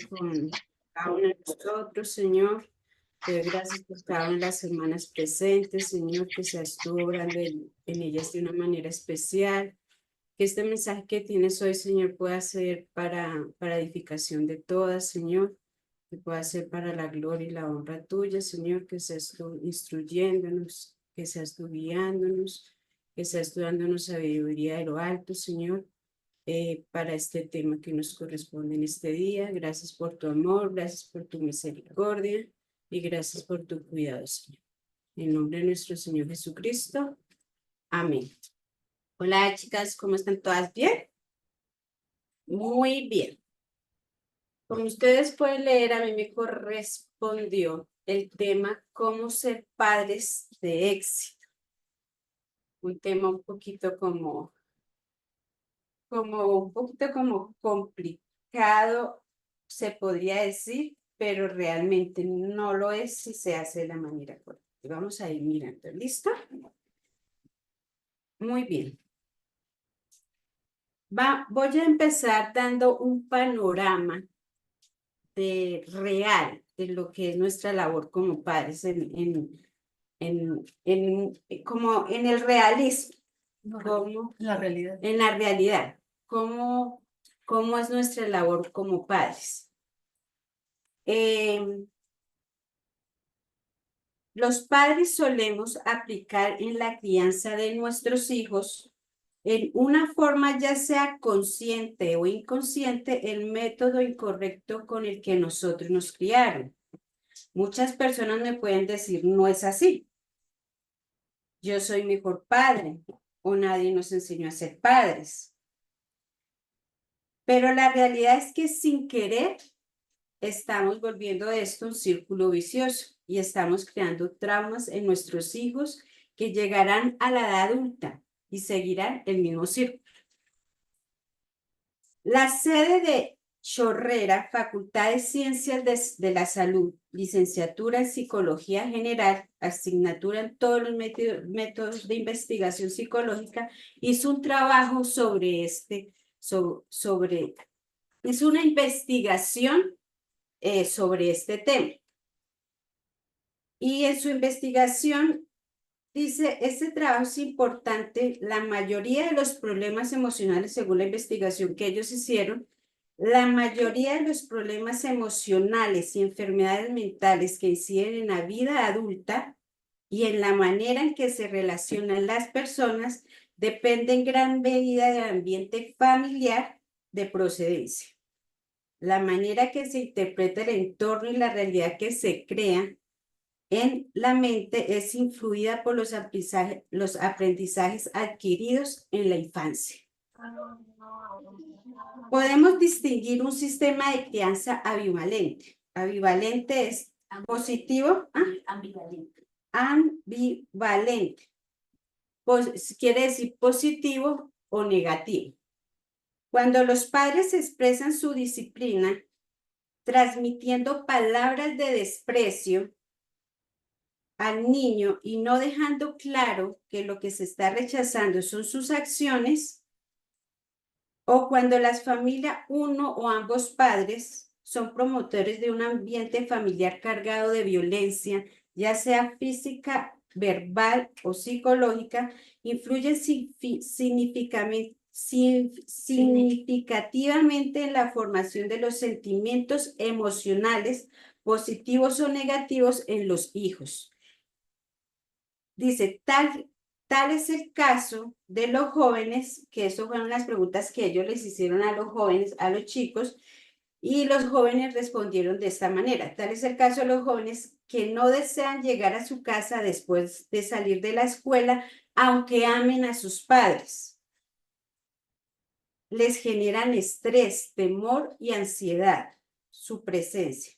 con cada uno de nosotros, Señor. Te doy gracias por cada una de las hermanas presentes, Señor, que seas tú obrando en ellas de una manera especial. Que este mensaje que tienes hoy, Señor, pueda ser para edificación de todas, Señor. Que pueda ser para la gloria y la honra tuya, Señor. Que seas tú instruyéndonos, que seas tú guiándonos, que seas tú dándonos sabiduría de lo alto, Señor, para este tema que nos corresponde en este día. Gracias por tu amor, gracias por tu misericordia y gracias por tu cuidado, Señor. En nombre de nuestro Señor Jesucristo. Amén. Hola, chicas, ¿cómo están todas? ¿Bien? Muy bien. Como ustedes pueden leer, a mí me correspondió el tema cómo ser padres de éxito. Un tema un poquito como complicado, se podría decir, pero realmente no lo es si se hace de la manera correcta. Vamos a ir mirando. ¿Listo? Muy bien. Voy a empezar dando un panorama real de lo que es nuestra labor como padres como en el realismo. Como La realidad. en la realidad, cómo es nuestra labor como padres. Los padres solemos aplicar en la crianza de nuestros hijos, en una forma ya sea consciente o inconsciente, el método incorrecto con el que nosotros nos criaron. Muchas personas me pueden decir, no es así. Yo soy mejor padre o nadie nos enseñó a ser padres. Pero la realidad es que sin querer estamos volviendo esto un círculo vicioso y estamos creando traumas en nuestros hijos que llegarán a la edad adulta y seguirán el mismo círculo. La sede de Chorrera, Facultad de Ciencias de la Salud, licenciatura en Psicología General, asignatura en todos los métodos de investigación psicológica, hizo un trabajo sobre hizo una investigación sobre este tema. Y en su investigación dice, este trabajo es importante, la mayoría de los problemas emocionales, según la investigación que ellos hicieron, la mayoría de los problemas emocionales y enfermedades mentales que inciden en la vida adulta y en la manera en que se relacionan las personas depende en gran medida del ambiente familiar de procedencia. La manera que se interpreta el entorno y la realidad que se crea en la mente es influida por los aprendizajes adquiridos en la infancia. Podemos distinguir un sistema de crianza ambivalente. Ambivalente es positivo. Ambivalente. Ambivalente. Quiere decir positivo o negativo. Cuando los padres expresan su disciplina, transmitiendo palabras de desprecio al niño y no dejando claro que lo que se está rechazando son sus acciones, o cuando las familias, uno o ambos padres, son promotores de un ambiente familiar cargado de violencia, ya sea física, verbal o psicológica, influyen significativamente en la formación de los sentimientos emocionales, positivos o negativos en los hijos. Dice, tal es el caso de los jóvenes, que eso fueron las preguntas que ellos les hicieron a los jóvenes, a los chicos, y los jóvenes respondieron de esta manera. Tal es el caso de los jóvenes que no desean llegar a su casa después de salir de la escuela, aunque amen a sus padres. Les generan estrés, temor y ansiedad su presencia.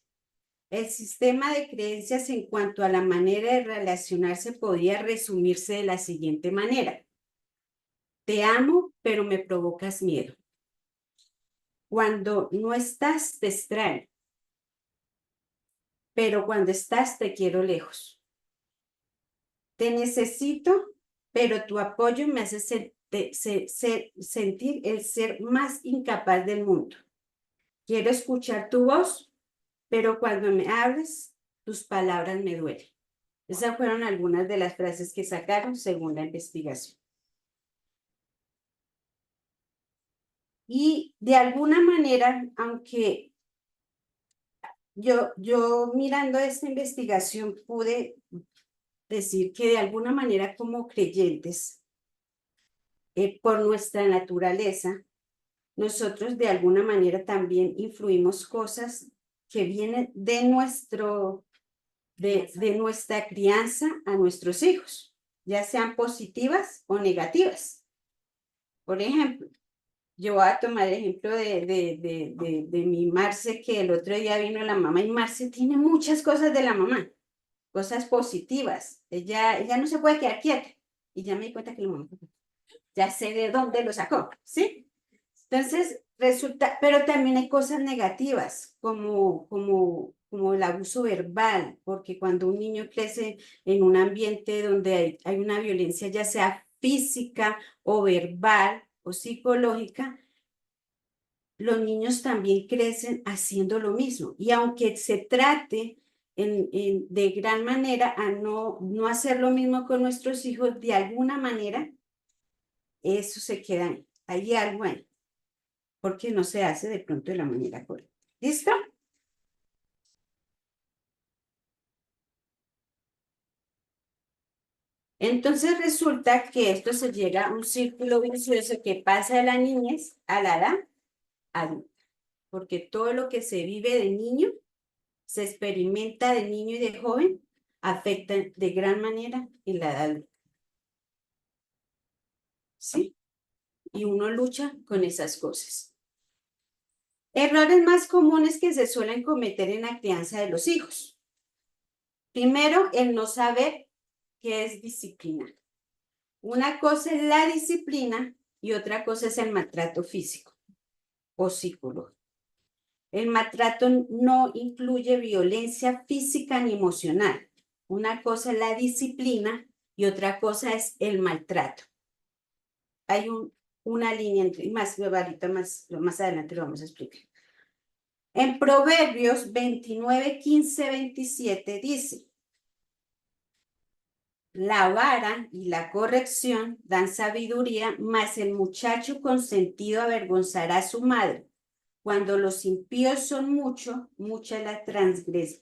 El sistema de creencias en cuanto a la manera de relacionarse podría resumirse de la siguiente manera. Te amo, pero me provocas miedo. Cuando no estás, te extraño. Pero cuando estás, te quiero lejos. Te necesito, pero tu apoyo me hace sentir el ser más incapaz del mundo. quiero escuchar tu voz, pero cuando me hables, tus palabras me duelen. Esas fueron algunas de las frases que sacaron según la investigación. Y de alguna manera, aunque yo mirando esta investigación pude decir que de alguna manera como creyentes, por nuestra naturaleza, nosotros de alguna manera también influimos cosas que vienen de nuestra crianza a nuestros hijos, ya sean positivas o negativas. Por ejemplo, yo voy a tomar el ejemplo de mi Marce, que el otro día vino la mamá, y Marce tiene muchas cosas de la mamá, cosas positivas. Ella no se puede quedar quieta. Y ya me di cuenta que la mamá, ya sé de dónde lo sacó, ¿sí? Entonces, resulta, pero también hay cosas negativas, como el abuso verbal, porque cuando un niño crece en un ambiente donde hay una violencia, ya sea física o verbal o psicológica, los niños también crecen haciendo lo mismo. Y aunque se trate de gran manera a no hacer lo mismo con nuestros hijos, de alguna manera, eso se queda ahí. Hay algo ahí, porque no se hace de pronto de la manera correcta. ¿Listo? Entonces resulta que esto se llega a un círculo vicioso que pasa de la niñez a la edad adulta, porque todo lo que se vive de niño, se experimenta de niño y de joven, afecta de gran manera en la edad adulta. ¿Sí? Y uno lucha con esas cosas. Errores más comunes que se suelen cometer en la crianza de los hijos. Primero, el no saber qué es disciplina. Una cosa es la disciplina y otra cosa es el maltrato físico o psicológico. El maltrato no incluye violencia física ni emocional. Una cosa es la disciplina y otra cosa es el maltrato. Hay una línea entre, más adelante lo vamos a explicar. En Proverbios 29, 15, 27 dice: la vara y la corrección dan sabiduría, mas el muchacho consentido avergonzará a su madre. Cuando los impíos son mucha es la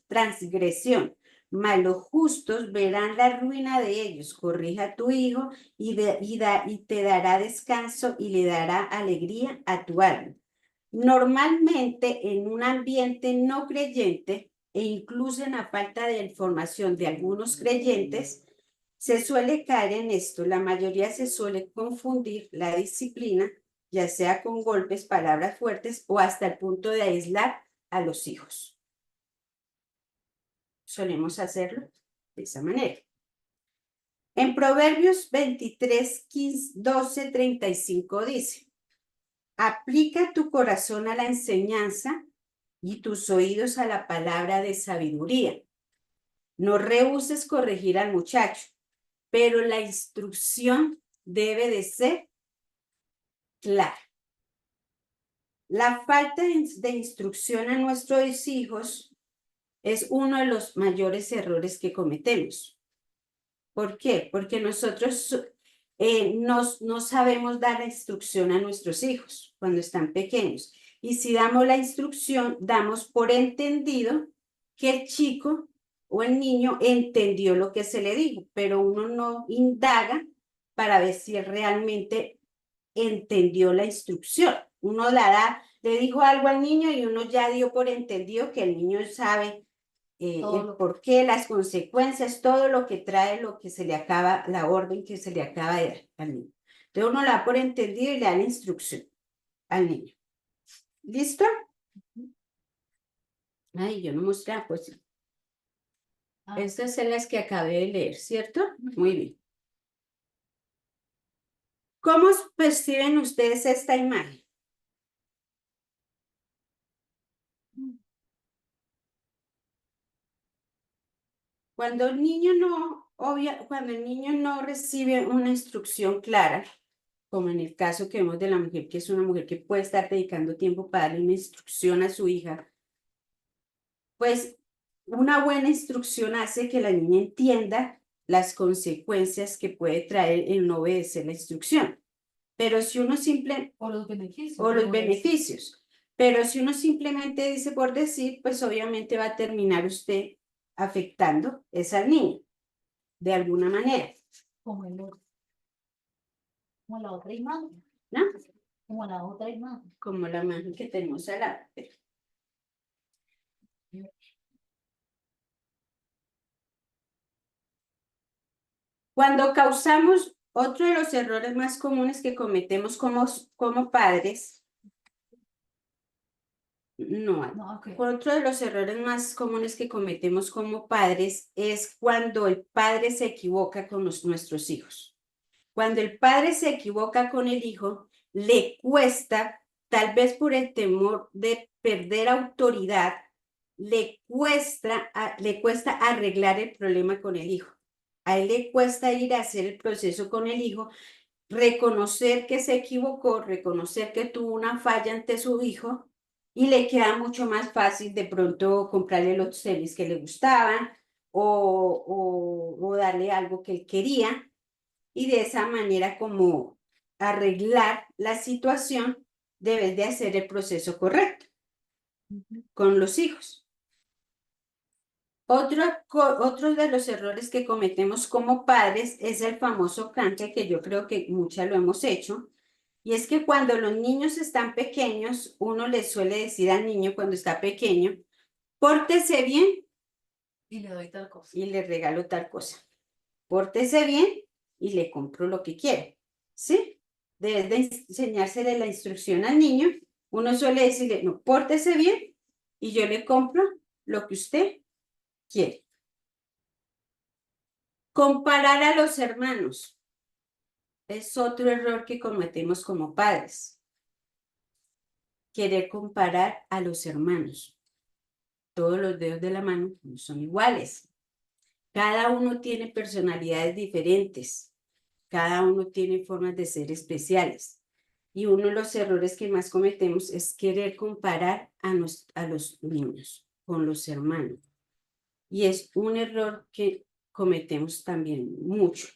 transgresión, mas los justos verán la ruina de ellos. Corrija a tu hijo y te dará descanso y le dará alegría a tu alma. Normalmente en un ambiente no creyente e incluso en la falta de información de algunos creyentes, se suele caer en esto. La mayoría se suele confundir la disciplina, ya sea con golpes, palabras fuertes o hasta el punto de aislar a los hijos. Solemos hacerlo de esa manera. En Proverbios 23, 15, 12, 35 dice: aplica tu corazón a la enseñanza y tus oídos a la palabra de sabiduría. No rehúses corregir al muchacho, pero la instrucción debe de ser clara. La falta de instrucción a nuestros hijos es uno de los mayores errores que cometemos. ¿Por qué? Porque nosotros no sabemos dar la instrucción a nuestros hijos cuando están pequeños. Y si damos la instrucción, damos por entendido que el chico o el niño entendió lo que se le dijo, pero uno no indaga para ver si realmente entendió la instrucción. Uno la da, le dijo algo al niño y uno ya dio por entendido que el niño sabe el por qué, las consecuencias, todo lo que trae, lo que se le acaba, la orden que se le acaba de dar al niño. Entonces uno la da por entendido y le da la instrucción al niño. ¿Listo? Ay, yo no mostré, pues. Estas son las que acabé de leer, ¿cierto? Muy bien. ¿Cómo perciben ustedes esta imagen? Cuando el niño no recibe una instrucción clara, como en el caso que vemos de la mujer, que es una mujer que puede estar dedicando tiempo para darle una instrucción a su hija, pues una buena instrucción hace que la niña entienda las consecuencias que puede traer el no obedecer la instrucción. Pero si uno O los beneficios. o los como beneficios, pero si uno simplemente dice por decir, pues obviamente va a terminar usted afectando a esa niña de alguna manera, Como el otro. Como la otra imagen. ¿no? Como la otra imagen. Como la imagen que tenemos al lado. Cuando causamos, otro de los errores más comunes que cometemos como padres, no, No, ok. otro de los errores más comunes que cometemos como padres es cuando el padre se equivoca con nuestros hijos. Cuando el padre se equivoca con el hijo, le cuesta, tal vez por el temor de perder autoridad, le cuesta arreglar el problema con el hijo. A él le cuesta ir a hacer el proceso con el hijo, reconocer que se equivocó, reconocer que tuvo una falla ante su hijo y le queda mucho más fácil de pronto comprarle los tenis que le gustaban o darle algo que él quería y de esa manera como arreglar la situación, debes de hacer el proceso correcto con los hijos. Otro de los errores que cometemos como padres es el famoso canje, que yo creo que muchas lo hemos hecho, y es que cuando los niños están pequeños, uno les suele decir al niño cuando está pequeño, pórtese bien Y le doy tal cosa. y le regalo tal cosa. Pórtese bien y le compro lo que quiere, ¿sí? Debes de enseñársele la instrucción al niño. Uno suele decirle, no, pórtese bien y yo le compro lo que usted quiere. Comparar a los hermanos es otro error que cometemos como padres. Querer comparar a los hermanos. Todos los dedos de la mano no son iguales. Cada uno tiene personalidades diferentes. Cada uno tiene formas de ser especiales. Y uno de los errores que más cometemos es querer comparar a los niños con los hermanos. Y es un error que cometemos también mucho.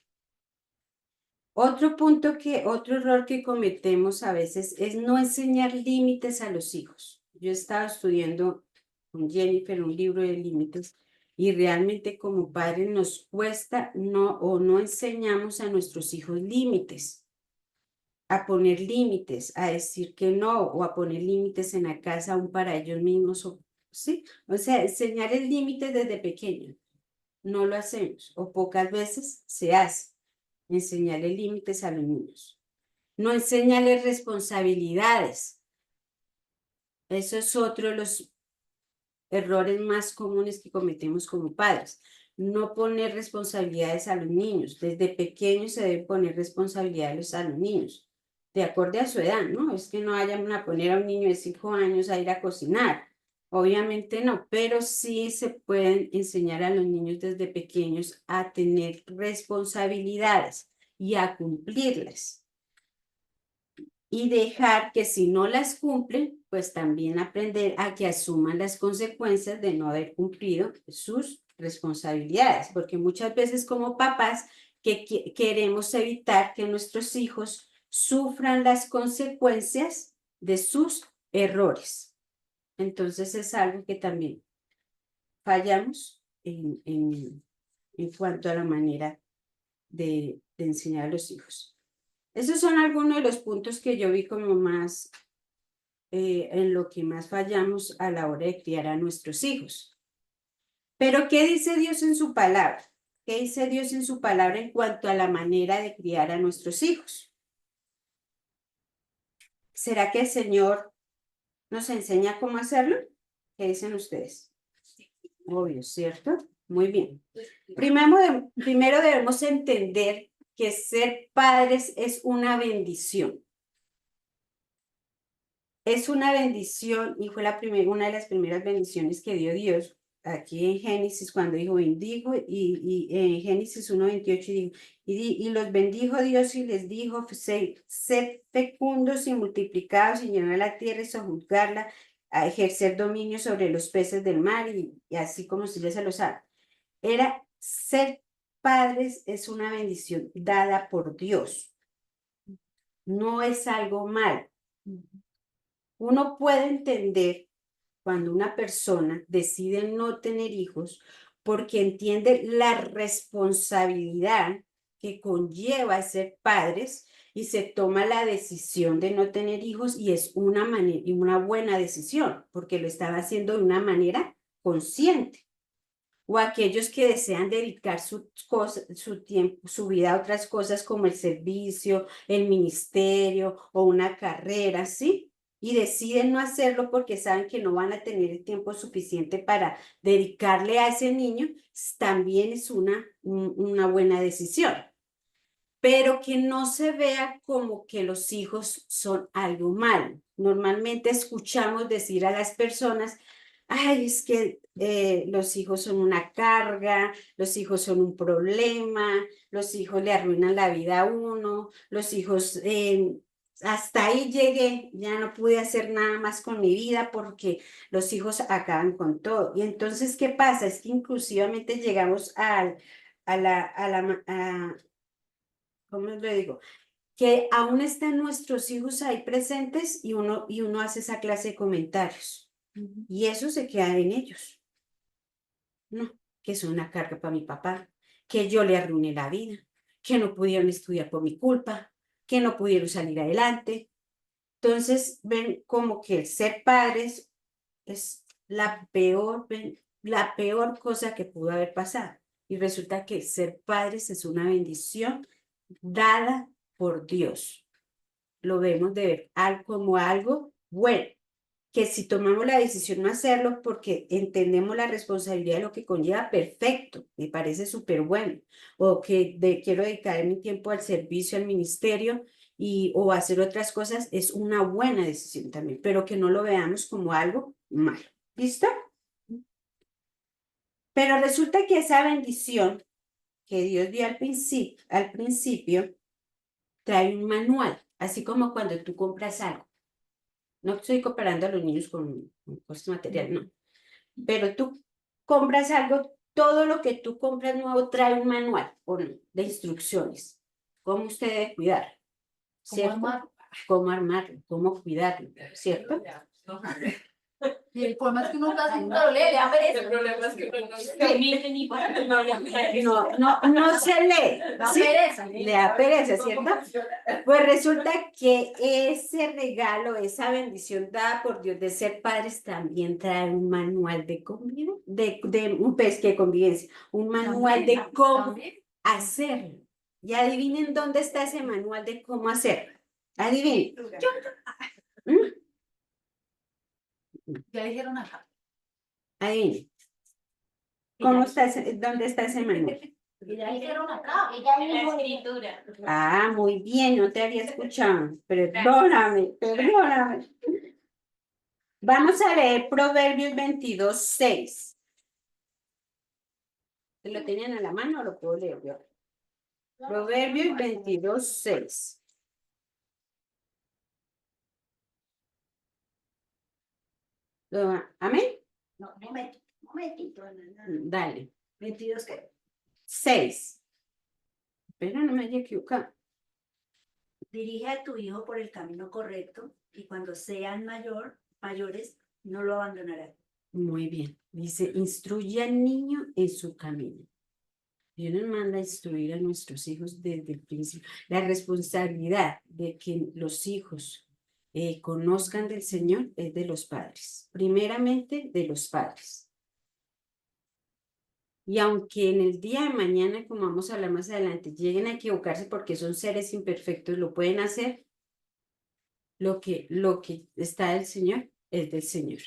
Otro error que cometemos a veces es no enseñar límites a los hijos. Yo he estado estudiando con Jennifer un libro de límites y realmente como padres nos cuesta no enseñamos a nuestros hijos límites, a poner límites, a decir que no o a poner límites en la casa aún para ellos mismos, ¿sí? O sea, enseñar el límite desde pequeño. No lo hacemos o pocas veces se hace enseñarle límites a los niños. No enseñarles responsabilidades. Eso es otro de los errores más comunes que cometemos como padres. No poner responsabilidades a los niños. Desde pequeños se deben poner responsabilidades a los niños, de acuerdo a su edad, ¿no? Es que no vayan a poner a un niño de 5 años a ir a cocinar. Obviamente no, pero sí se pueden enseñar a los niños desde pequeños a tener responsabilidades y a cumplirlas. Y dejar que si no las cumplen, pues también aprender a que asuman las consecuencias de no haber cumplido sus responsabilidades, porque muchas veces como papás queremos evitar que nuestros hijos sufran las consecuencias de sus errores. Entonces es algo que también fallamos en cuanto a la manera de enseñar a los hijos. Esos son algunos de los puntos que yo vi como más, en lo que más fallamos a la hora de criar a nuestros hijos. Pero, ¿qué dice Dios en su palabra? ¿Qué dice Dios en su palabra en cuanto a la manera de criar a nuestros hijos? ¿Será que el Señor nos enseña cómo hacerlo? ¿Qué dicen ustedes? Obvio, ¿cierto? Muy bien. Primero debemos entender que ser padres es una bendición. Es una bendición y fue una de las primeras bendiciones que dio Dios, aquí en Génesis cuando dijo bendijo y en Génesis 1:28 dijo, y los bendijo Dios y les dijo, sed fecundos y multiplicados y llenar la tierra y sojuzgarla, a ejercer dominio sobre los peces del mar y así como si ya se lo sabe. Era ser padres es una bendición dada por Dios. No es algo mal. Uno puede entender cuando una persona decide no tener hijos porque entiende la responsabilidad que conlleva ser padres y se toma la decisión de no tener hijos y es una buena decisión porque lo estaba haciendo de una manera consciente. O aquellos que desean dedicar su tiempo, su vida a otras cosas como el servicio, el ministerio o una carrera, ¿sí? Y deciden no hacerlo porque saben que no van a tener el tiempo suficiente para dedicarle a ese niño, también es una buena decisión. Pero que no se vea como que los hijos son algo malo. Normalmente escuchamos decir a las personas, ay, es que los hijos son una carga, los hijos son un problema, los hijos le arruinan la vida a uno, los hijos, hasta ahí llegué, ya no pude hacer nada más con mi vida porque los hijos acaban con todo. Y entonces, ¿qué pasa? Es que inclusivamente llegamos ¿cómo le digo? Que aún están nuestros hijos ahí presentes y uno hace esa clase de comentarios. Y eso se queda en ellos. No, que es una carga para mi papá, que yo le arruiné la vida, que no pudieron estudiar por mi culpa, que no pudieron salir adelante. Entonces, ven como que el ser padres es la peor cosa que pudo haber pasado. Y resulta que ser padres es una bendición dada por Dios. Lo vemos de ver como algo bueno, que si tomamos la decisión no hacerlo porque entendemos la responsabilidad de lo que conlleva, perfecto, me parece súper bueno. O que quiero dedicar mi tiempo al servicio, al ministerio o hacer otras cosas, es una buena decisión también, pero que no lo veamos como algo malo. ¿Listo? Pero resulta que esa bendición que Dios dio al principio trae un manual, así como cuando tú compras algo. No estoy comparando a los niños con cosas materiales, no. Pero tú compras algo, todo lo que tú compras nuevo trae un manual de instrucciones. Cómo usted debe cuidar, ¿cierto? Cómo armarlo, cómo cuidarlo, ¿cierto? Y el problema es que uno casi nunca lo lee, le da pereza. El problema es que uno no se Ni para No se lee. da ¿sí? pereza. Le da pereza, ¿cierto? Pues resulta que ese regalo, esa bendición dada por Dios de ser padres también trae un manual de convivencia, de convivencia, un manual de cómo hacerlo. Y adivinen dónde está ese manual de cómo hacerlo. Adivinen. ¿Mm? Ya dijeron acá. Adivinen. ¿Dónde está ese manual? Ya dijeron acá. Ella dijo escritura. Ah, muy bien, no te había escuchado. Perdóname. Vamos a leer Proverbios 22:6. ¿Se lo tenían a la mano o lo puedo leer yo? Proverbios 22:6. ¿Amén? No, momentito. Dale. 22 ¿qué? 6. Pero no me haya equivocado. Dirige a tu hijo por el camino correcto y cuando sean mayores, no lo abandonarán. Muy bien. Dice, instruye al niño en su camino. Dios nos manda a instruir a nuestros hijos desde el principio. La responsabilidad de que los hijos conozcan del Señor es de los padres. Primeramente, de los padres. Y aunque en el día de mañana, como vamos a hablar más adelante, lleguen a equivocarse porque son seres imperfectos, lo pueden hacer. Lo que está del Señor es del Señor.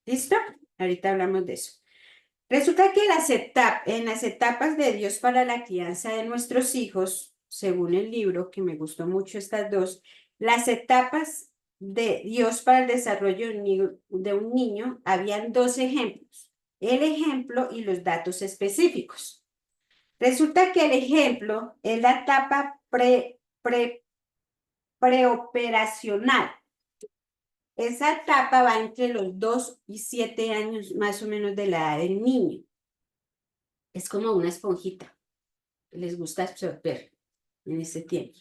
¿Listo? Ahorita hablamos de eso. Resulta que en las etapas de Dios para la crianza de nuestros hijos, según el libro, que me gustó mucho estas dos, las etapas de Dios para el desarrollo de un niño, habían dos ejemplos. el ejemplo y los datos específicos. Resulta que el ejemplo es la etapa preoperacional. Esa etapa va entre los 2 y 7 años más o menos de la edad del niño. Es como una esponjita. Les gusta absorber en ese tiempo.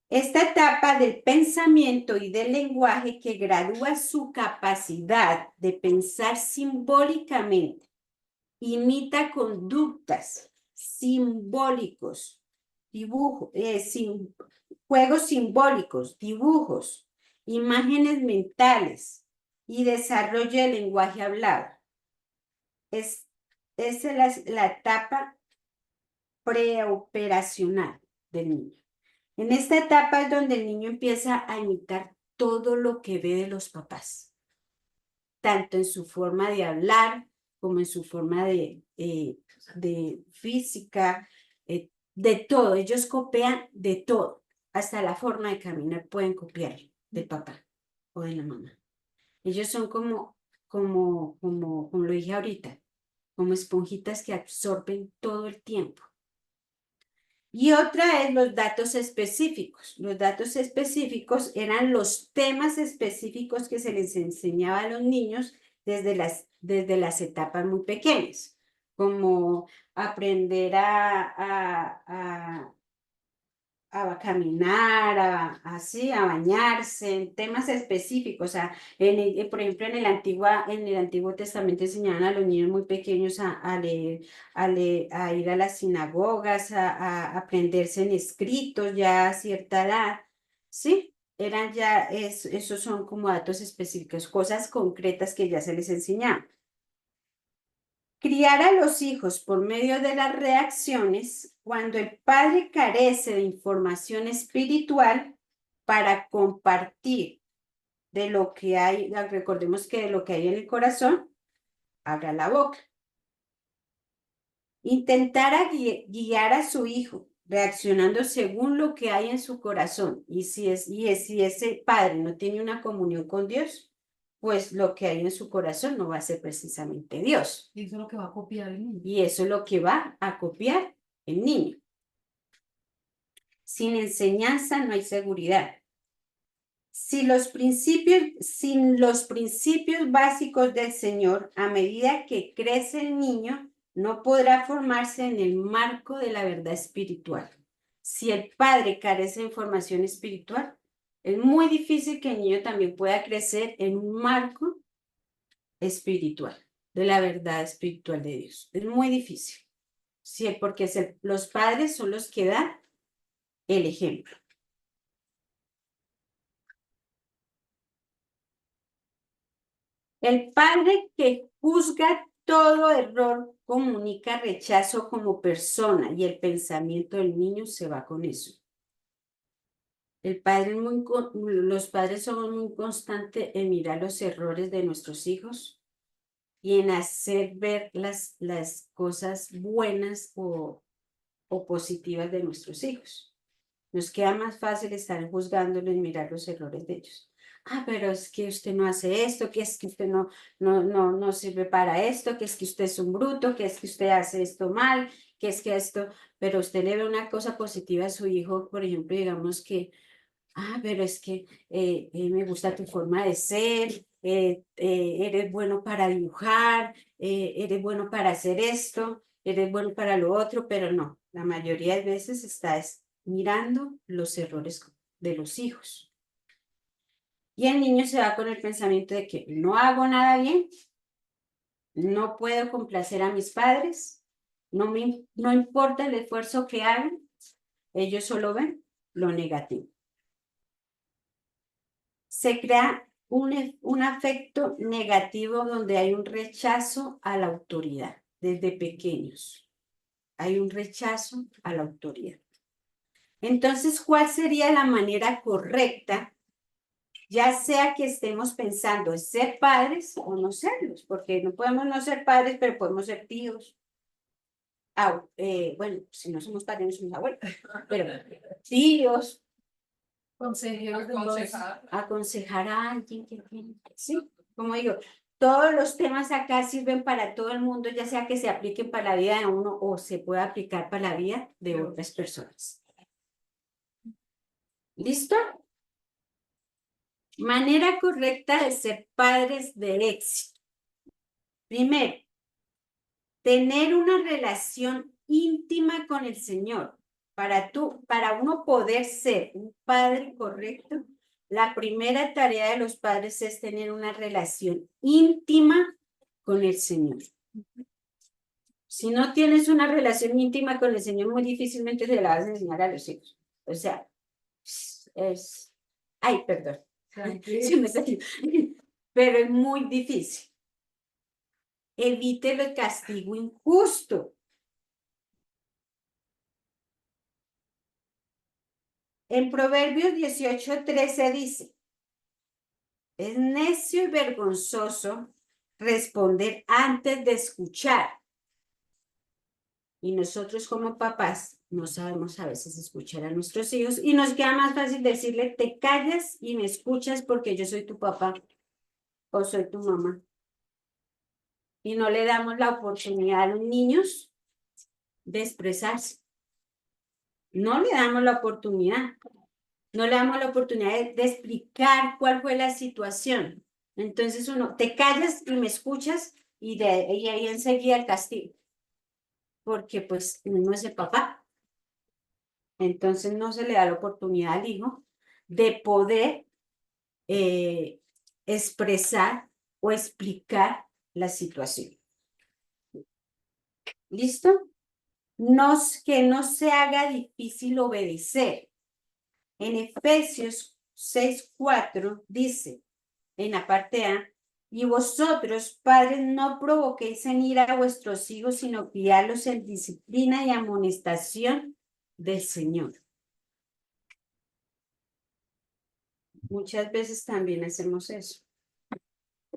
Esta etapa del pensamiento y del lenguaje que gradúa su capacidad de pensar simbólicamente, imita conductas simbólicos, juegos simbólicos, dibujos, imágenes mentales y desarrollo del lenguaje hablado. Esa es la etapa preoperacional del niño. En esta etapa es donde el niño empieza a imitar todo lo que ve de los papás, tanto en su forma de hablar como en su forma de física, de todo. Ellos copian de todo, hasta la forma de caminar pueden copiar del papá o de la mamá. Ellos son como lo dije ahorita, como esponjitas que absorben todo el tiempo. Y otra es los datos específicos. Los datos específicos eran los temas específicos que se les enseñaba a los niños desde las etapas muy pequeñas, como aprender a caminar, a bañarse, en temas específicos. O sea, por ejemplo, en el Antiguo Testamento enseñaban a los niños muy pequeños a leer, a ir a las sinagogas, a aprenderse en escritos ya a cierta edad, ¿sí? Esos son como datos específicos, cosas concretas que ya se les enseñaba. Criar a los hijos por medio de las reacciones cuando el padre carece de información espiritual para compartir de lo que hay, recordemos que de lo que hay en el corazón, abra la boca. Intentar guiar a su hijo reaccionando según lo que hay en su corazón y si ese padre no tiene una comunión con Dios, pues lo que hay en su corazón no va a ser precisamente Dios. Y eso es lo que va a copiar el niño. Y eso es lo que va a copiar el niño. Sin enseñanza no hay seguridad. Sin los principios básicos del Señor, a medida que crece el niño, no podrá formarse en el marco de la verdad espiritual. Si el padre carece de información espiritual, es muy difícil que el niño también pueda crecer en un marco espiritual, de la verdad espiritual de Dios. Es muy difícil. Sí, porque los padres son los que dan el ejemplo. El padre que juzga todo error comunica rechazo como persona y el pensamiento del niño se va con eso. Los padres somos muy constantes en mirar los errores de nuestros hijos y en hacer ver las cosas buenas o positivas de nuestros hijos. Nos queda más fácil estar juzgándolos y mirar los errores de ellos. Ah, pero es que usted no hace esto, que es que usted no sirve para esto, que es que usted es un bruto, que es que usted hace esto mal, que es que esto, pero usted le ve una cosa positiva a su hijo, por ejemplo, digamos que, pero es que me gusta tu forma de ser, eres bueno para dibujar, eres bueno para hacer esto, eres bueno para lo otro, pero no, la mayoría de veces estás mirando los errores de los hijos. Y el niño se va con el pensamiento de que no hago nada bien, no puedo complacer a mis padres, no importa el esfuerzo que hagan, ellos solo ven lo negativo. Se crea un afecto negativo donde hay un rechazo a la autoridad desde pequeños. Hay un rechazo a la autoridad. Entonces, ¿cuál sería la manera correcta? Ya sea que estemos pensando en ser padres o no serlos, porque no podemos no ser padres, pero podemos ser tíos. Bueno, si no somos padres, no somos abuelos, pero tíos, Consejeros de Aconsejar. aconsejar a alguien que tiene, sí, como digo, todos los temas acá sirven para todo el mundo, ya sea que se apliquen para la vida de uno o se pueda aplicar para la vida de otras personas. ¿Listo? Manera correcta de ser padres de éxito. Primero, tener una relación íntima con el Señor. Para uno poder ser un padre correcto, la primera tarea de los padres es tener una relación íntima con el Señor. Si no tienes una relación íntima con el Señor, muy difícilmente se la vas a enseñar a los hijos. O sea, es... Ay, perdón. Sí me salió. Pero es muy difícil. Evite el castigo injusto. En Proverbios 18:13 dice, es necio y vergonzoso responder antes de escuchar. Y nosotros como papás no sabemos a veces escuchar a nuestros hijos y nos queda más fácil decirle, te callas y me escuchas porque yo soy tu papá o soy tu mamá. Y no le damos la oportunidad a los niños de expresarse. No le damos la oportunidad. No le damos la oportunidad de explicar cuál fue la situación. Entonces uno, te callas y me escuchas y ahí enseguida el castigo. Porque pues uno es el papá. Entonces no se le da la oportunidad al hijo de poder expresar o explicar la situación. ¿Listo? Que no se haga difícil obedecer. En Efesios 6:4 dice, en la parte A, y vosotros, padres, no provoquéis en ira a vuestros hijos, sino criarlos en disciplina y amonestación del Señor. Muchas veces también hacemos eso.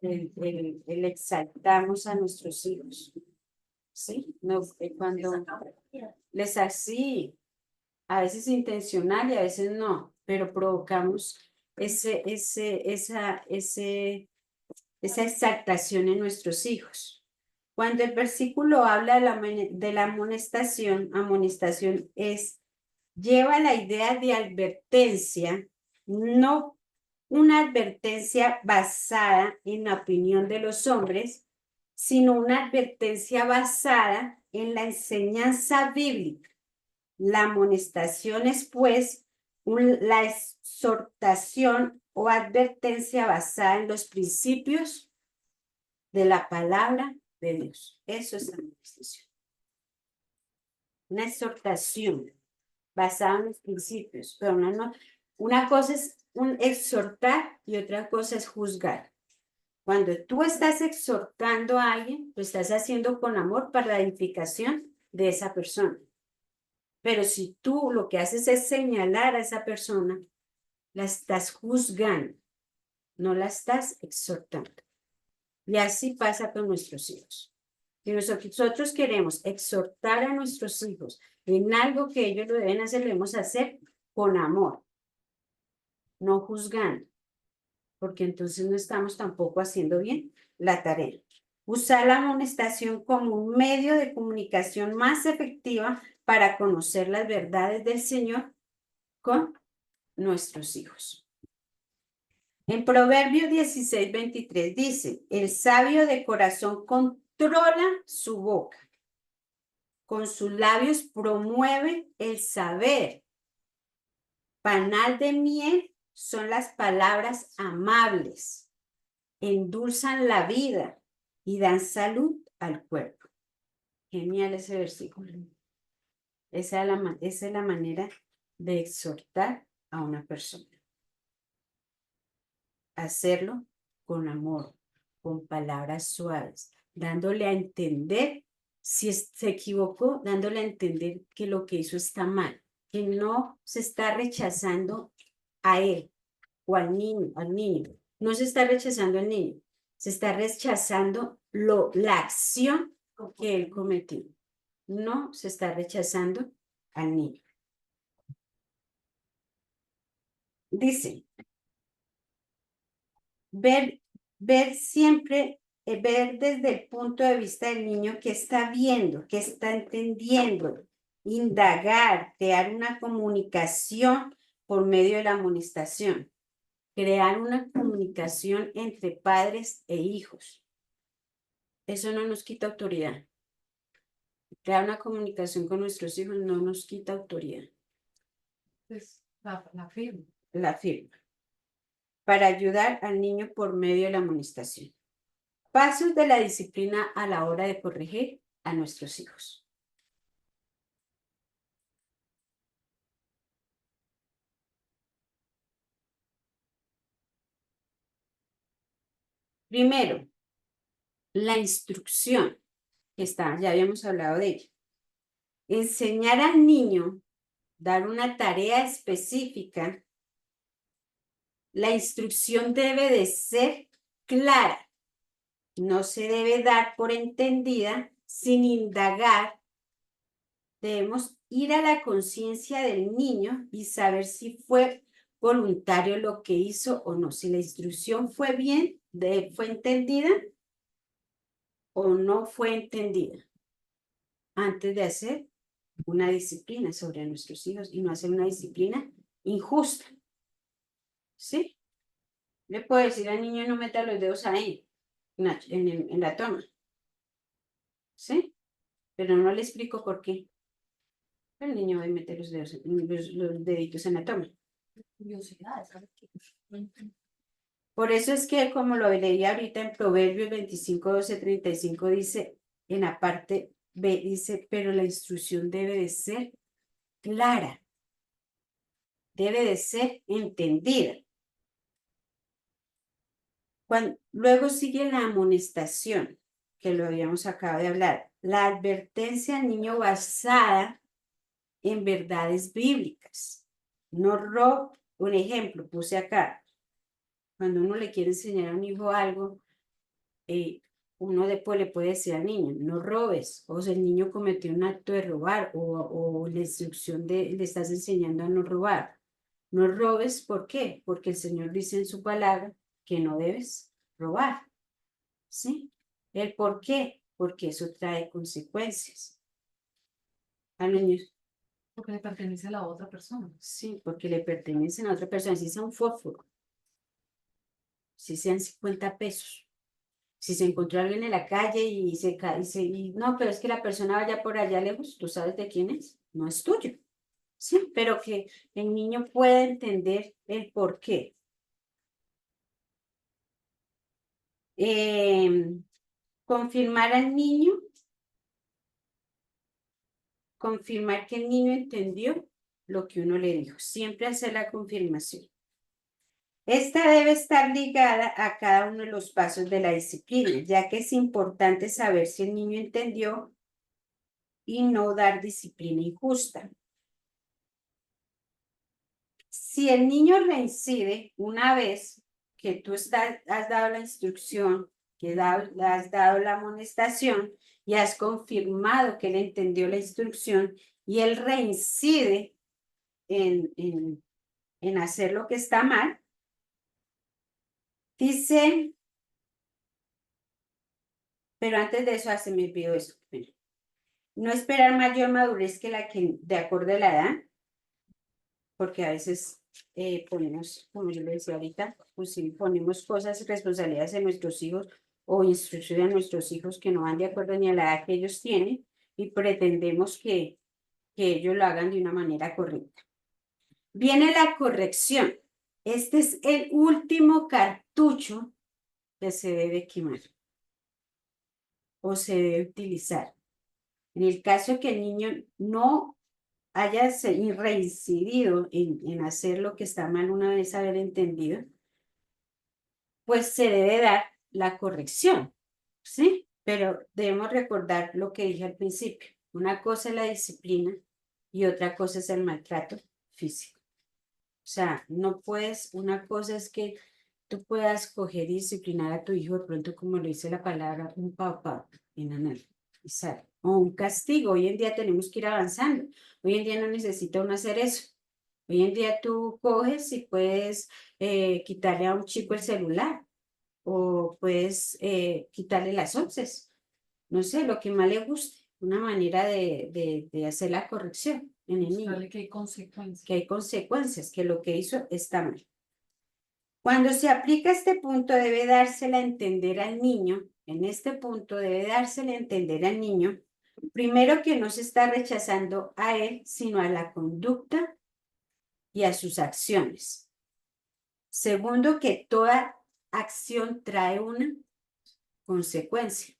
El exaltamos a nuestros hijos. ¿Sí? No, cuando les así, a veces intencional y a veces no, pero provocamos esa exaltación en nuestros hijos. Cuando el versículo habla de la amonestación lleva la idea de advertencia, no una advertencia basada en la opinión de los hombres, sino una advertencia basada en la enseñanza bíblica. La amonestación es, pues, la exhortación o advertencia basada en los principios de la palabra de Dios. Eso es la amonestación. Una exhortación basada en los principios. Pero una cosa es exhortar y otra cosa es juzgar. Cuando tú estás exhortando a alguien, lo estás haciendo con amor para la edificación de esa persona. Pero si tú lo que haces es señalar a esa persona, la estás juzgando, no la estás exhortando. Y así pasa con nuestros hijos. Si nosotros queremos exhortar a nuestros hijos en algo que ellos lo deben hacer, lo debemos hacer con amor, no juzgando, porque entonces no estamos tampoco haciendo bien la tarea. Usar la amonestación como un medio de comunicación más efectiva para conocer las verdades del Señor con nuestros hijos. En Proverbios 16:23 dice, el sabio de corazón controla su boca, con sus labios promueve el saber. Panal de miel son las palabras amables, endulzan la vida y dan salud al cuerpo. Genial ese versículo. Esa es la manera de exhortar a una persona. Hacerlo con amor, con palabras suaves, dándole a entender si se equivocó, dándole a entender que lo que hizo está mal, que no se está rechazando a él o al niño. No se está rechazando al niño, se está rechazando la acción que él cometió. No se está rechazando al niño. Dice, ver siempre ver desde el punto de vista del niño qué está viendo, qué está entendiendo, indagar, crear una comunicación por medio de la amonestación, crear una comunicación entre padres e hijos. Eso no nos quita autoridad. Crear una comunicación con nuestros hijos no nos quita autoridad. Pues la firma. La firma. Para ayudar al niño por medio de la amonestación. Pasos de la disciplina a la hora de corregir a nuestros hijos. Primero, la instrucción, que está, ya habíamos hablado de ella. Enseñar al niño, dar una tarea específica. La instrucción debe de ser clara. No se debe dar por entendida sin indagar. Debemos ir a la conciencia del niño y saber si fue voluntario lo que hizo o no. Si la instrucción fue bien, fue entendida o no fue entendida. Antes de hacer una disciplina sobre nuestros hijos y no hacer una disciplina injusta. ¿Sí? Le puedo decir al niño no meta los dedos ahí, en la toma. ¿Sí? Pero no le explico por qué. El niño va a meter los dedos, los deditos en la toma. Curiosidad, ¿sabes qué? Por eso es que, como lo leía ahorita en Proverbios 25, 12, 35, dice, en la parte B, dice, pero la instrucción debe de ser clara. Debe de ser entendida. Luego sigue la amonestación, que lo habíamos acabado de hablar. La advertencia al niño basada en verdades bíblicas. No rob, un ejemplo, puse acá. Cuando uno le quiere enseñar a un hijo algo, uno después le puede decir al niño, no robes, o si el niño cometió un acto de robar, o la instrucción le estás enseñando a no robar. No robes, ¿por qué? Porque el Señor dice en su palabra que no debes robar. ¿Sí? ¿El por qué? Porque eso trae consecuencias. A los niños. Porque le pertenece a la otra persona. Sí, porque le pertenecen a otra persona. Si sea un fósforo, si sean 50 pesos. Si se encontró alguien en la calle y no, pero es que la persona vaya por allá lejos, ¿tú sabes de quién es? No es tuyo. Sí, pero que el niño pueda entender el por qué. Confirmar al niño, confirmar que el niño entendió lo que uno le dijo. Siempre hacer la confirmación. Esta debe estar ligada a cada uno de los pasos de la disciplina, ya que es importante saber si el niño entendió y no dar disciplina injusta. Si el niño reincide una vez que tú has dado la instrucción, que has dado la amonestación y has confirmado que él entendió la instrucción y él reincide en hacer lo que está mal, dice, pero antes de eso, se me olvidó eso. No esperar mayor madurez que la que de acuerdo a la edad, porque a veces ponemos, como yo le decía ahorita, pues sí, ponemos cosas, responsabilidades en nuestros hijos o instrucciones a nuestros hijos que no van de acuerdo ni a la edad que ellos tienen y pretendemos que ellos lo hagan de una manera correcta. Viene la corrección. Este es el último cartucho que se debe quemar o se debe utilizar. En el caso que el niño no haya reincidido en hacer lo que está mal una vez haber entendido, pues se debe dar la corrección, ¿sí? Pero debemos recordar lo que dije al principio. Una cosa es la disciplina y otra cosa es el maltrato físico. O sea, no puedes, una cosa es que tú puedas coger y disciplinar a tu hijo de pronto, como lo dice la palabra, un papá en anal, o un castigo. Hoy en día tenemos que ir avanzando. Hoy en día no necesita uno hacer eso. Hoy en día tú coges y puedes quitarle a un chico el celular. o puedes quitarle las onces. No sé, lo que más le guste, una manera de hacer la corrección en el niño, Mostrarle que hay consecuencias. que hay consecuencias, que lo que hizo está mal. Cuando se aplica este punto debe dársela a entender al niño, en este punto debe dársela a entender al niño, primero que no se está rechazando a él, sino a la conducta y a sus acciones. Segundo, que toda acción trae una consecuencia.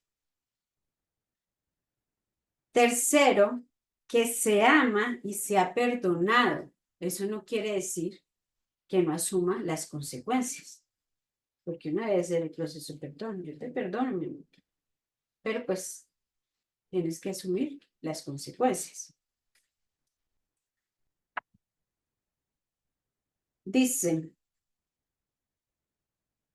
Tercero, que se ama y se ha perdonado. Eso no quiere decir que no asuma las consecuencias. Porque una vez el proceso de perdón, yo te perdono, mi amor. Pero pues tienes que asumir las consecuencias. Dice,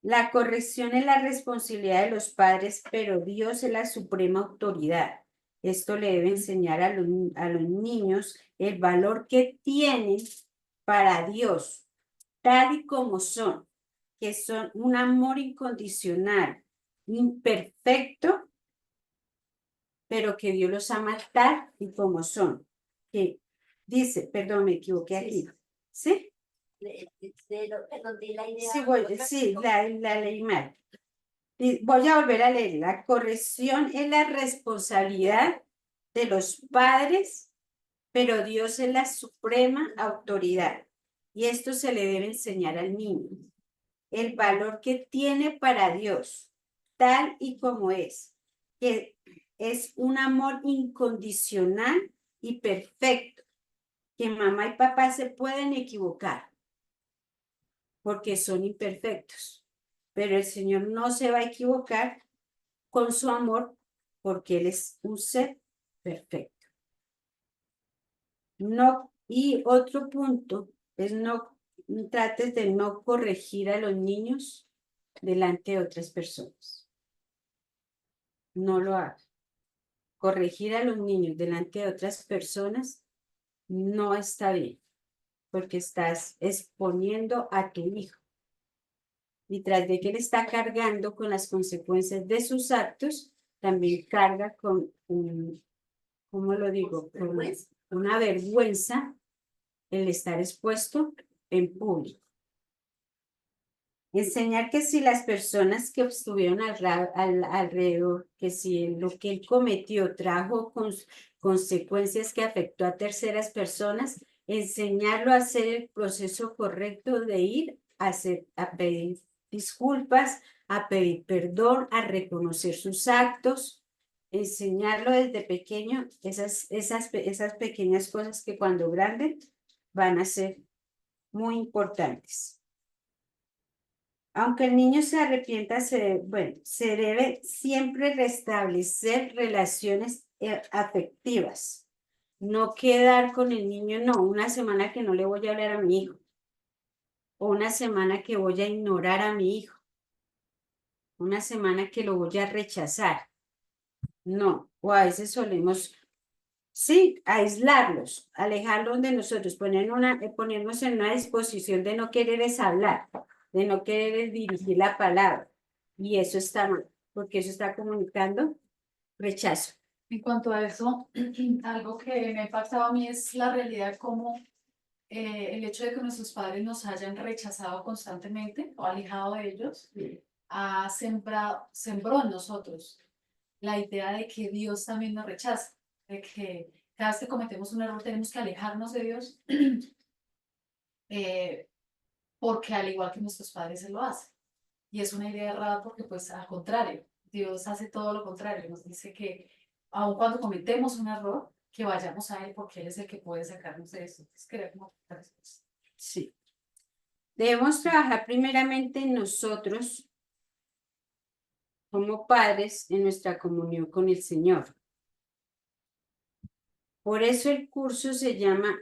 la corrección es la responsabilidad de los padres, pero Dios es la suprema autoridad. Esto le debe enseñar a los niños el valor que tienen para Dios, tal y como son, que son un amor incondicional, imperfecto, pero que Dios los ama tal y como son. Que dice, perdón, me equivoqué aquí. ¿Sí? Perdón, di la idea. Sí, la leí mal. Voy a volver a leer. La corrección es la responsabilidad de los padres, pero Dios es la suprema autoridad. Y esto se le debe enseñar al niño. El valor que tiene para Dios, tal y como es, que es un amor incondicional y perfecto, que mamá y papá se pueden equivocar, porque son imperfectos, pero el Señor no se va a equivocar con su amor, porque Él es un ser perfecto. No, y otro punto es no trates de no corregir a los niños delante de otras personas. No lo hagas. Corregir a los niños delante de otras personas no está bien, porque estás exponiendo a tu hijo. Y tras de que él está cargando con las consecuencias de sus actos, también carga con ¿cómo lo digo? Con una vergüenza el estar expuesto en público. Enseñar que si las personas que estuvieron alrededor, que si lo que él cometió trajo consecuencias que afectó a terceras personas, enseñarlo a hacer el proceso correcto de ir a pedir disculpas, a pedir perdón, a reconocer sus actos, enseñarlo desde pequeño, esas pequeñas cosas que cuando grande van a ser muy importantes. Aunque el niño se arrepienta, se debe siempre restablecer relaciones afectivas. No quedar con el niño, no, una semana que no le voy a hablar a mi hijo. O una semana que voy a ignorar a mi hijo. Una semana que lo voy a rechazar. No, o a veces solemos, sí, aislarlos, alejarlos de nosotros, ponernos en una disposición de no querer es hablar, de no querer dirigir la palabra. Y eso está mal, porque eso está comunicando rechazo. En cuanto a eso, algo que me ha impactado a mí es la realidad como el hecho de que nuestros padres nos hayan rechazado constantemente o alejado de ellos, sembró en nosotros la idea de que Dios también nos rechaza, de que cada vez que cometemos un error tenemos que alejarnos de Dios, porque al igual que nuestros padres se lo hacen. Y es una idea errada porque pues al contrario, Dios hace todo lo contrario, nos dice que aun cuando cometemos un error, que vayamos a Él porque Él es el que puede sacarnos de eso. Entonces queremos respuesta. Sí. Debemos trabajar primeramente en nosotros como padres en nuestra comunión con el Señor. Por eso el curso se llama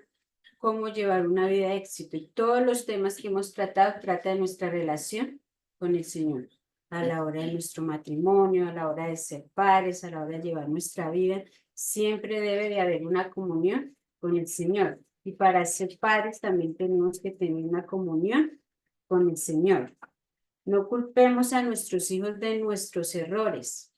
Cómo llevar una vida de éxito. Y todos los temas que hemos tratado trata de nuestra relación con el Señor. A la hora de nuestro matrimonio, a la hora de ser padres, a la hora de llevar nuestra vida, siempre debe de haber una comunión con el Señor. Y para ser padres también tenemos que tener una comunión con el Señor. No culpemos a nuestros hijos de nuestros errores.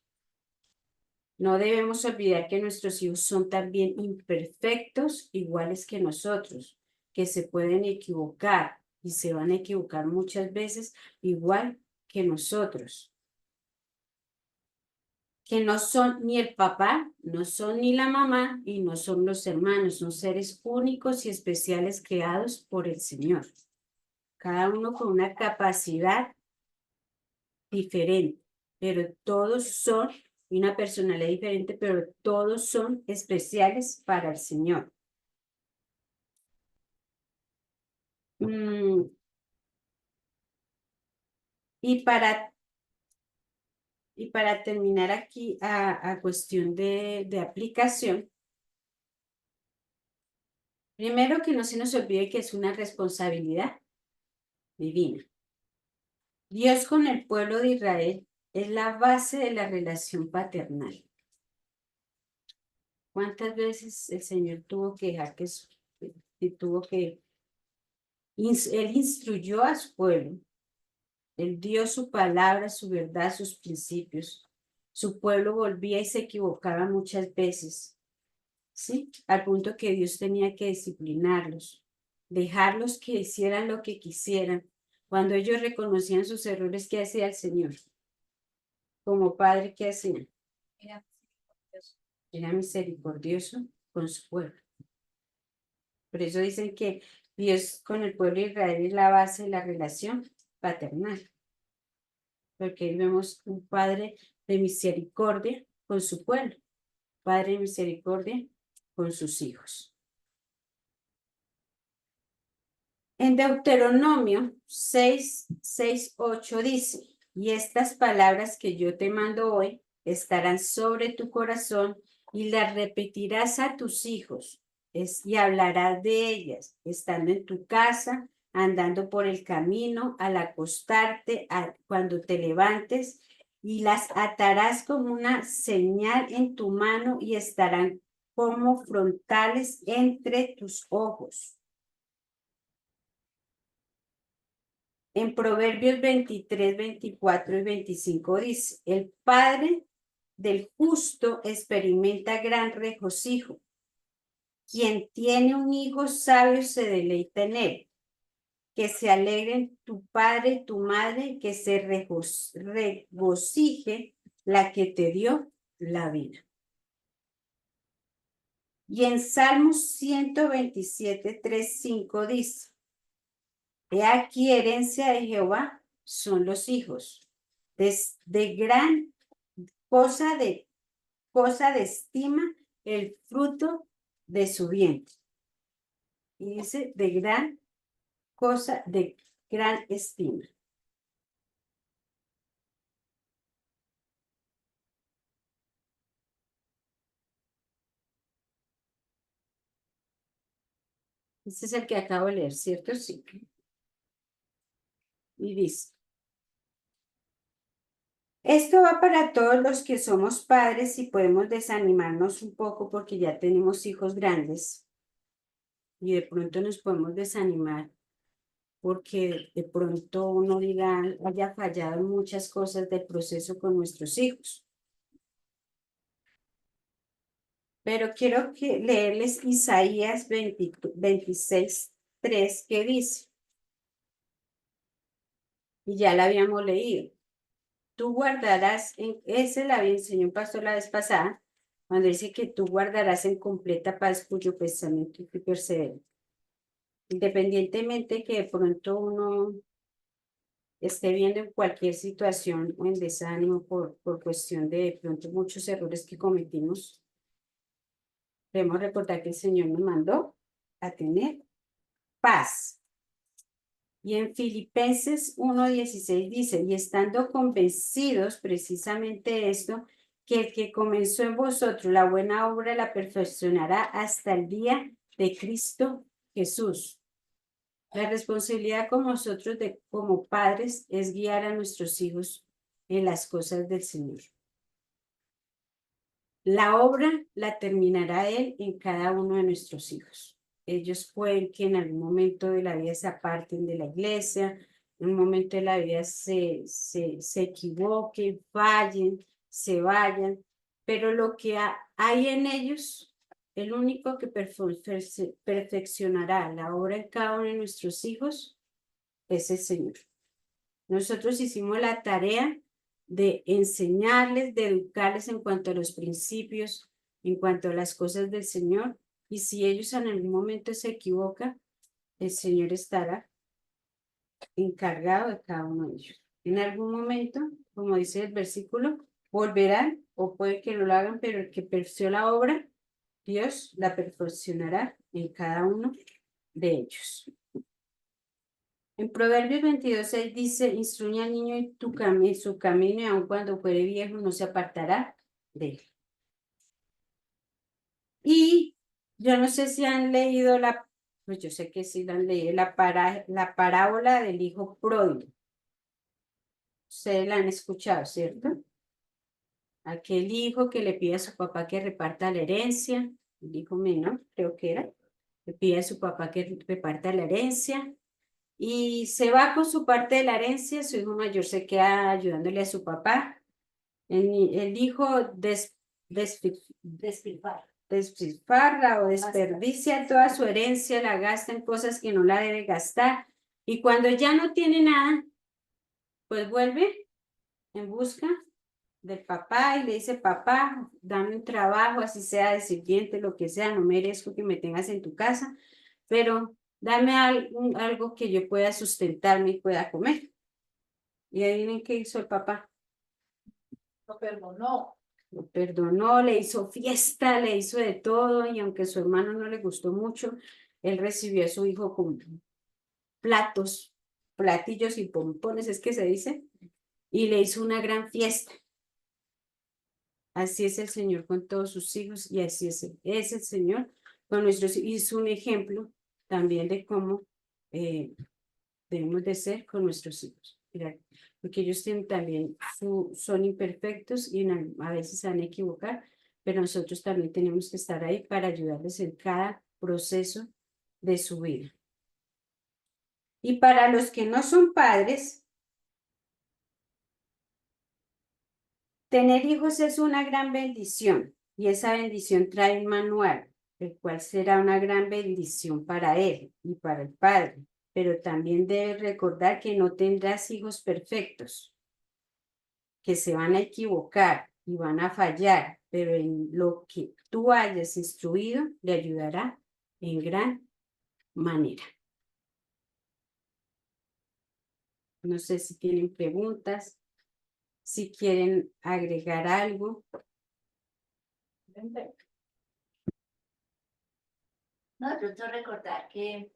No debemos olvidar que nuestros hijos son también imperfectos, iguales que nosotros, que se pueden equivocar y se van a equivocar muchas veces, igual que nosotros. Que no son ni el papá, no son ni la mamá y no son los hermanos, son seres únicos y especiales creados por el Señor. Cada uno con una capacidad diferente, pero todos son una personalidad diferente, pero todos son especiales para el Señor. Y para terminar aquí a cuestión de aplicación, primero que no se nos olvide que es una responsabilidad divina. Dios con el pueblo de Israel es la base de la relación paternal. ¿Cuántas veces el Señor tuvo que dejar que Él instruyó a su pueblo? Él dio su palabra, su verdad, sus principios. Su pueblo volvía y se equivocaba muchas veces, ¿sí? Al punto que Dios tenía que disciplinarlos, dejarlos que hicieran lo que quisieran. Cuando ellos reconocían sus errores, ¿qué hacía el Señor? Como padre, ¿qué hacía? Era misericordioso con su pueblo. Por eso dicen que Dios con el pueblo de Israel es la base de la relación paternal. Porque ahí vemos un padre de misericordia con su pueblo, padre de misericordia con sus hijos. En Deuteronomio 6:8 dice, y estas palabras que yo te mando hoy estarán sobre tu corazón y las repetirás a tus hijos y hablarás de ellas, estando en tu casa, andando por el camino, al acostarte, cuando te levantes, y las atarás como una señal en tu mano y estarán como frontales entre tus ojos. En Proverbios 23, 24 y 25 dice, el padre del justo experimenta gran regocijo. Quien tiene un hijo sabio se deleita en él. Que se alegren tu padre y tu madre, que se regocije la que te dio la vida. Y en Salmos 127, 3, 5 dice, he aquí herencia de Jehová son los hijos, de gran cosa de estima el fruto de su vientre. Y dice de gran cosa de gran estima. Este es el que acabo de leer, ¿cierto? Sí. Y dice, esto va para todos los que somos padres y podemos desanimarnos un poco porque ya tenemos hijos grandes y de pronto nos podemos desanimar porque de pronto uno diga, haya fallado en muchas cosas del proceso con nuestros hijos. Pero quiero leerles Isaías 26, 3, que dice, y ya la habíamos leído, tú guardarás, ese la había enseñado un pastor la vez pasada, cuando dice que tú guardarás en completa paz cuyo pensamiento y persevera. Independientemente que de pronto uno esté viendo en cualquier situación o en desánimo por cuestión de pronto muchos errores que cometimos, debemos recordar que el Señor nos mandó a tener paz. Y en Filipenses 1:16 dice, y estando convencidos precisamente de esto, que el que comenzó en vosotros la buena obra la perfeccionará hasta el día de Cristo Jesús. La responsabilidad con nosotros como padres es guiar a nuestros hijos en las cosas del Señor. La obra la terminará Él en cada uno de nuestros hijos. Ellos pueden que en algún momento de la vida se aparten de la iglesia, en un momento de la vida se equivoquen, fallen, se vayan, pero lo que hay en ellos, el único que perfeccionará la obra en cada uno de nuestros hijos es el Señor. Nosotros hicimos la tarea de enseñarles, de educarles en cuanto a los principios, en cuanto a las cosas del Señor, y si ellos en algún momento se equivocan, el Señor estará encargado de cada uno de ellos. En algún momento, como dice el versículo, volverán o puede que no lo hagan, pero el que perfeccionó la obra, Dios la perfeccionará en cada uno de ellos. En Proverbios 22:6 dice, instruye al niño en su camino y aun cuando fuere viejo no se apartará de él. Y yo no sé si han leído pues yo sé que sí la han leído, la parábola del hijo pródigo. Ustedes la han escuchado, ¿cierto? Aquel hijo que le pide a su papá que reparta la herencia, el hijo menor, creo que era, le pide a su papá que reparta la herencia y se va con su parte de la herencia, su hijo mayor se queda ayudándole a su papá. El hijo despilfarra o desperdicia toda su herencia, la gasta en cosas que no la debe gastar y cuando ya no tiene nada, pues vuelve en busca del papá y le dice, papá, dame un trabajo, así sea de sirviente, lo que sea, no merezco que me tengas en tu casa, pero dame algo que yo pueda sustentarme y pueda comer. Y adivinen qué hizo el papá. Lo perdonó. Lo perdonó, le hizo fiesta, le hizo de todo, y aunque a su hermano no le gustó mucho, él recibió a su hijo con platillos y pompones, es que se dice, y le hizo una gran fiesta. Así es el Señor con todos sus hijos y así es el Señor con nuestros hijos. Y es un ejemplo también de cómo debemos de ser con nuestros hijos. Mira, porque ellos también son imperfectos y a veces se van a equivocar, pero nosotros también tenemos que estar ahí para ayudarles en cada proceso de su vida. Y para los que no son padres, tener hijos es una gran bendición y esa bendición trae un manual, el cual será una gran bendición para él y para el padre, pero también debes recordar que no tendrás hijos perfectos, que se van a equivocar y van a fallar, pero en lo que tú hayas instruido le ayudará en gran manera. No sé si tienen preguntas, si quieren agregar algo. No, de pronto recordar que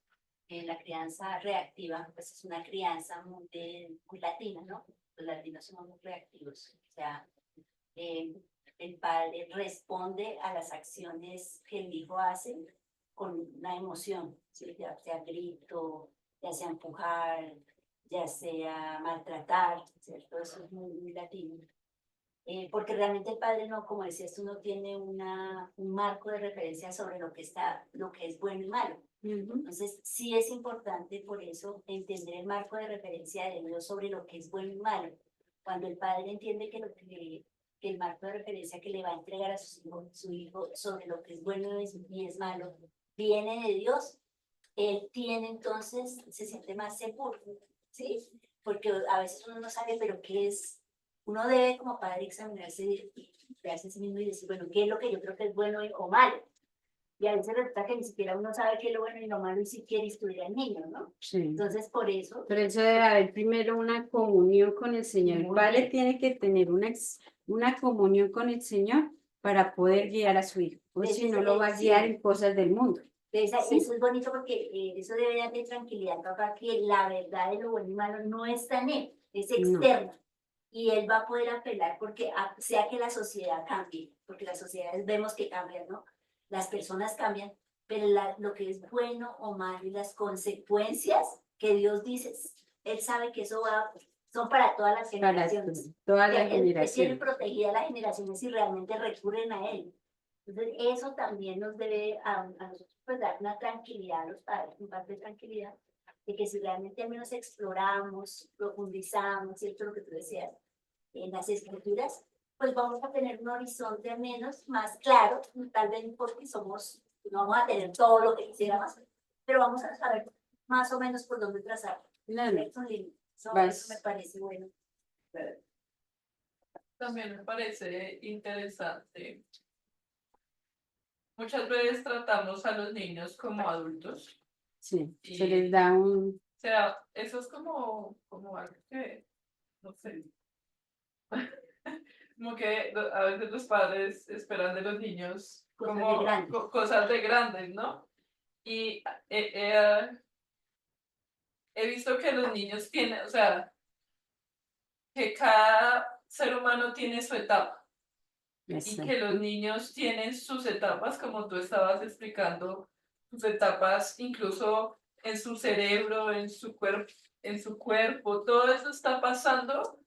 la crianza reactiva, pues es una crianza muy latina, ¿no? Los latinos somos muy reactivos. O sea, el padre responde a las acciones que el hijo hace con una emoción, ¿sí? Ya sea grito, ya sea empujar, ya sea maltratar, ¿cierto? Eso es muy latino. Porque realmente el padre no, como decías tú, no tiene un marco de referencia sobre lo que es bueno y malo. Entonces, sí es importante por eso entender el marco de referencia de Dios sobre lo que es bueno y malo. Cuando el padre entiende que el marco de referencia que le va a entregar a su hijo sobre lo que es bueno y es malo viene de Dios, él tiene entonces, se siente más seguro, ¿sí? Porque a veces uno no sabe, pero qué es. Uno debe como padre examinarse y verse a sí mismo y decir, bueno, ¿qué es lo que yo creo que es bueno o malo? Y a veces resulta que ni siquiera uno sabe qué es lo bueno y lo malo y si quiere estudiar al niño, ¿no? Sí. Entonces, por eso... Por eso debe haber primero una comunión con el Señor. El padre tiene que tener una comunión con el Señor para poder guiar a su hijo. O si no, lo va a guiar en cosas del mundo. Eso es bonito porque eso debe darle tranquilidad, papá, que la verdad de lo bueno y malo no está en él, es externa. Y él va a poder apelar porque sea que la sociedad cambie, porque las sociedades vemos que cambian, ¿no? Las personas cambian, pero lo que es bueno o malo y las consecuencias que Dios dice, él sabe que eso son para todas las generaciones. Para todas las generaciones. Él tiene generaciones. protegida las generaciones si realmente recurren a él. Entonces, eso también nos debe a nosotros pues, dar una tranquilidad a los padres, un par de tranquilidad, de que si realmente al menos exploramos, profundizamos, ¿cierto? Lo que tú decías, en las escrituras, pues vamos a tener un horizonte al menos más claro, tal vez porque somos, no vamos a tener todo lo que quisiéramos, pero vamos a saber más o menos por dónde trazar. Claro. Eso me parece bueno. También me parece interesante. Muchas veces tratamos a los niños como adultos. Sí, Y- se les da un... O sea, eso es como algo que, no sé, como que a veces los padres esperan de los niños Cosas de como grandes. cosas de grandes, ¿no? Y he visto que los niños tienen, o sea, que cada ser humano tiene su etapa y que los niños tienen sus etapas, como tú estabas explicando, sus etapas incluso en su cerebro, en su cuerpo, todo eso está pasando.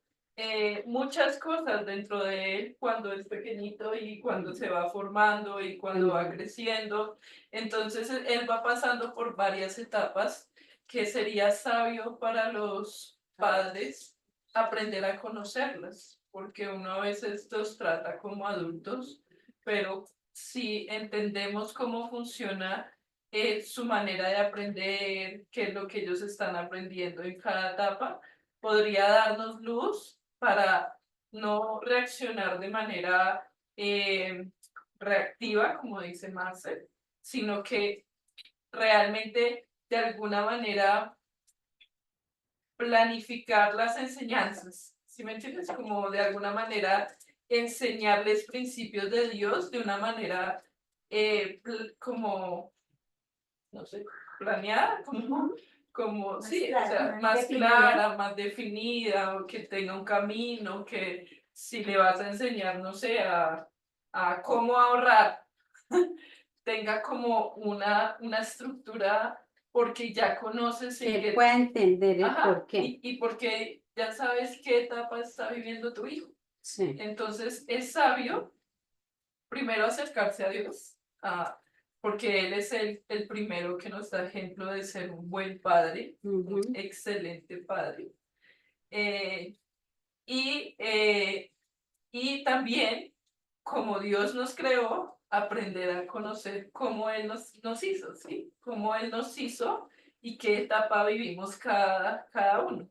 Muchas cosas dentro de él cuando es pequeñito y cuando se va formando y cuando va creciendo. Entonces él va pasando por varias etapas que sería sabio para los padres aprender a conocerlas, porque uno a veces los trata como adultos, pero si entendemos cómo funciona su manera de aprender, qué es lo que ellos están aprendiendo en cada etapa, podría darnos luz para no reaccionar de manera reactiva, como dice Marcel, sino que realmente de alguna manera planificar las enseñanzas, ¿sí me entiendes? Como de alguna manera enseñarles principios de Dios de una manera como, no sé, planeada, como Más sí, o clara, sea, más más definida. clara, más definida, o que tenga un camino, que si le vas a enseñar, no sé, a cómo ahorrar, tenga como una estructura porque ya conoces en Que qué pueda entender el Ajá, por qué. y porque ya sabes qué etapa está viviendo tu hijo. Sí. Entonces es sabio primero acercarse a Dios, porque Él es el primero que nos da ejemplo de ser un buen padre, un excelente padre. Eh, y, eh, y también, como Dios nos creó, aprender a conocer cómo Él nos hizo, ¿sí? Cómo Él nos hizo y qué etapa vivimos cada uno.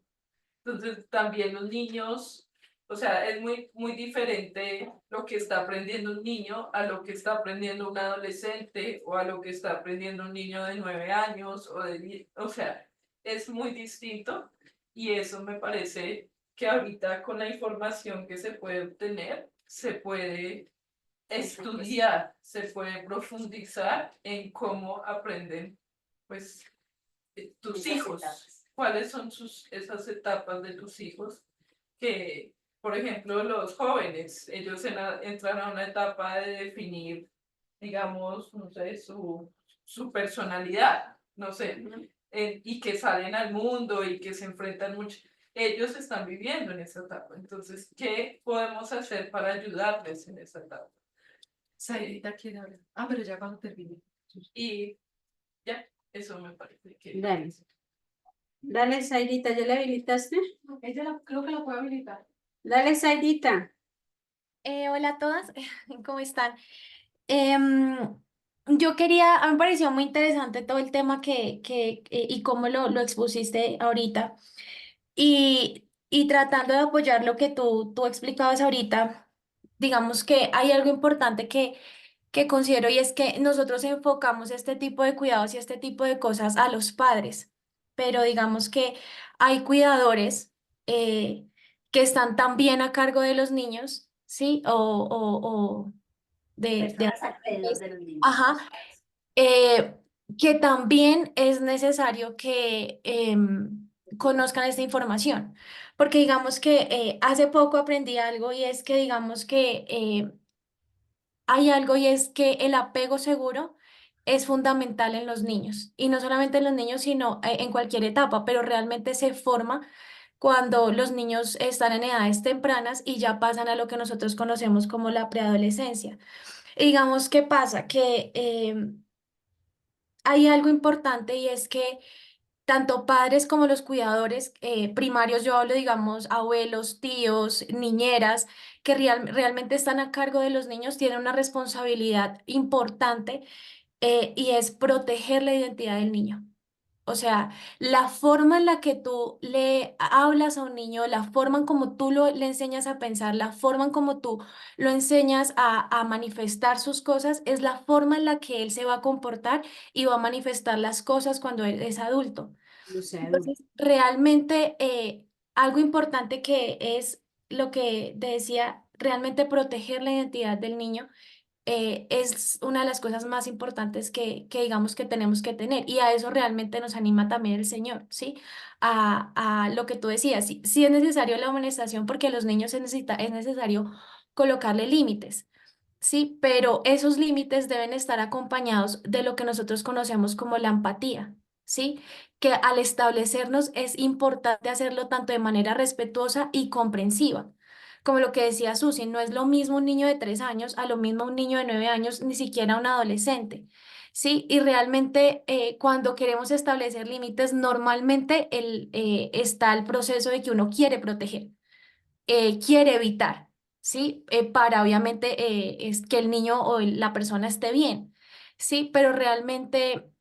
Entonces, también los niños, o sea, es muy diferente lo que está aprendiendo un niño a lo que está aprendiendo un adolescente o a lo que está aprendiendo un niño de 9 años o sea, es muy distinto y eso me parece que ahorita con la información que se puede obtener, se puede estudiar, se puede profundizar en cómo aprenden, pues, tus Esas hijos, etapas. cuáles son esas etapas de tus hijos que, por ejemplo, los jóvenes, ellos entran a una etapa de definir, digamos, no sé, su personalidad, no sé, y que salen al mundo y que se enfrentan mucho. Ellos están viviendo en esa etapa. Entonces, ¿qué podemos hacer para ayudarles en esa etapa? Saidita quiere hablar. Ah, pero ya cuando termine. Y ya, eso me parece que... Dale. Dale, Zairita, ¿ya la habilitaste? Creo que la puedo habilitar. Dale, Zairita. Hola a todas, ¿cómo están? Em, yo quería, a mí me pareció muy interesante todo el tema y cómo lo expusiste ahorita. Y tratando de apoyar lo que tú explicabas ahorita, digamos que hay algo importante que considero y es que nosotros enfocamos este tipo de cuidados y este tipo de cosas a los padres, pero digamos que hay cuidadores eh, que están también a cargo de los niños, ¿sí? O de Personas alrededor de los niños. ajá, eh, que también es necesario que conozcan esta información, porque digamos que hace poco aprendí algo y es que digamos que hay algo y es que el apego seguro es fundamental en los niños y no solamente en los niños, sino en cualquier etapa, pero realmente se forma cuando los niños están en edades tempranas y ya pasan a lo que nosotros conocemos como la preadolescencia. Y digamos, ¿qué pasa? Que hay algo importante y es que tanto padres como los cuidadores primarios, yo hablo, digamos, abuelos, tíos, niñeras, que realmente están a cargo de los niños, tienen una responsabilidad importante y es proteger la identidad del niño. O sea, la forma en la que tú le hablas a un niño, la forma en como tú le enseñas a pensar, la forma en como tú lo enseñas a manifestar sus cosas, es la forma en la que él se va a comportar y va a manifestar las cosas cuando él es adulto. O sea, Entonces, realmente algo importante que es lo que te decía, realmente proteger la identidad del niño es una de las cosas más importantes que digamos que tenemos que tener y a eso realmente nos anima también el Señor, ¿sí? A lo que tú decías, sí, sí es necesario la amonestación porque a los niños es necesario colocarle límites, ¿sí? Pero esos límites deben estar acompañados de lo que nosotros conocemos como la empatía, ¿sí? Que al establecernos es importante hacerlo tanto de manera respetuosa y comprensiva. Como lo que decía Susi, no es lo mismo un niño de 3 años a lo mismo un niño de 9 años, ni siquiera un adolescente. Sí, y realmente cuando queremos establecer límites, normalmente está el proceso de que uno quiere proteger, quiere evitar, ¿sí? Para obviamente es que el niño o la persona esté bien, ¿sí? Pero realmente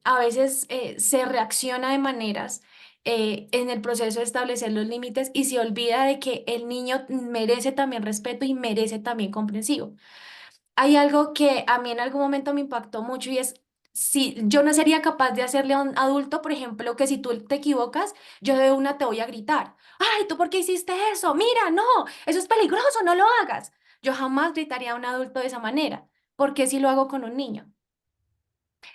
a veces se reacciona de maneras en el proceso de establecer los límites y se olvida de que el niño merece también respeto y merece también comprensivo. Hay algo que a mí en algún momento me impactó mucho y es, si yo no sería capaz de hacerle a un adulto, por ejemplo, que si tú te equivocas, yo de una te voy a gritar, ay, ¿tú por qué hiciste eso? Mira, no, eso es peligroso, no lo hagas. Yo jamás gritaría a un adulto de esa manera, porque si lo hago con un niño.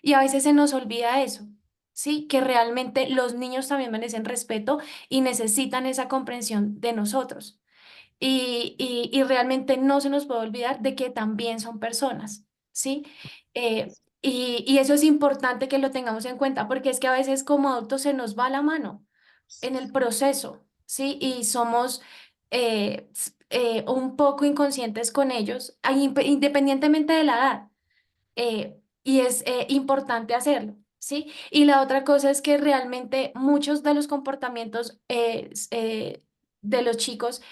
Y a veces se nos olvida eso, ¿sí? Que realmente los niños también merecen respeto y necesitan esa comprensión de nosotros y realmente no se nos puede olvidar de que también son personas, ¿sí? Y eso es importante que lo tengamos en cuenta porque es que a veces como adultos se nos va la mano en el proceso, ¿sí? Y somos un poco inconscientes con ellos, independientemente de la edad, y es importante hacerlo. ¿Sí? Y la otra cosa es que realmente muchos de los comportamientos de los chicos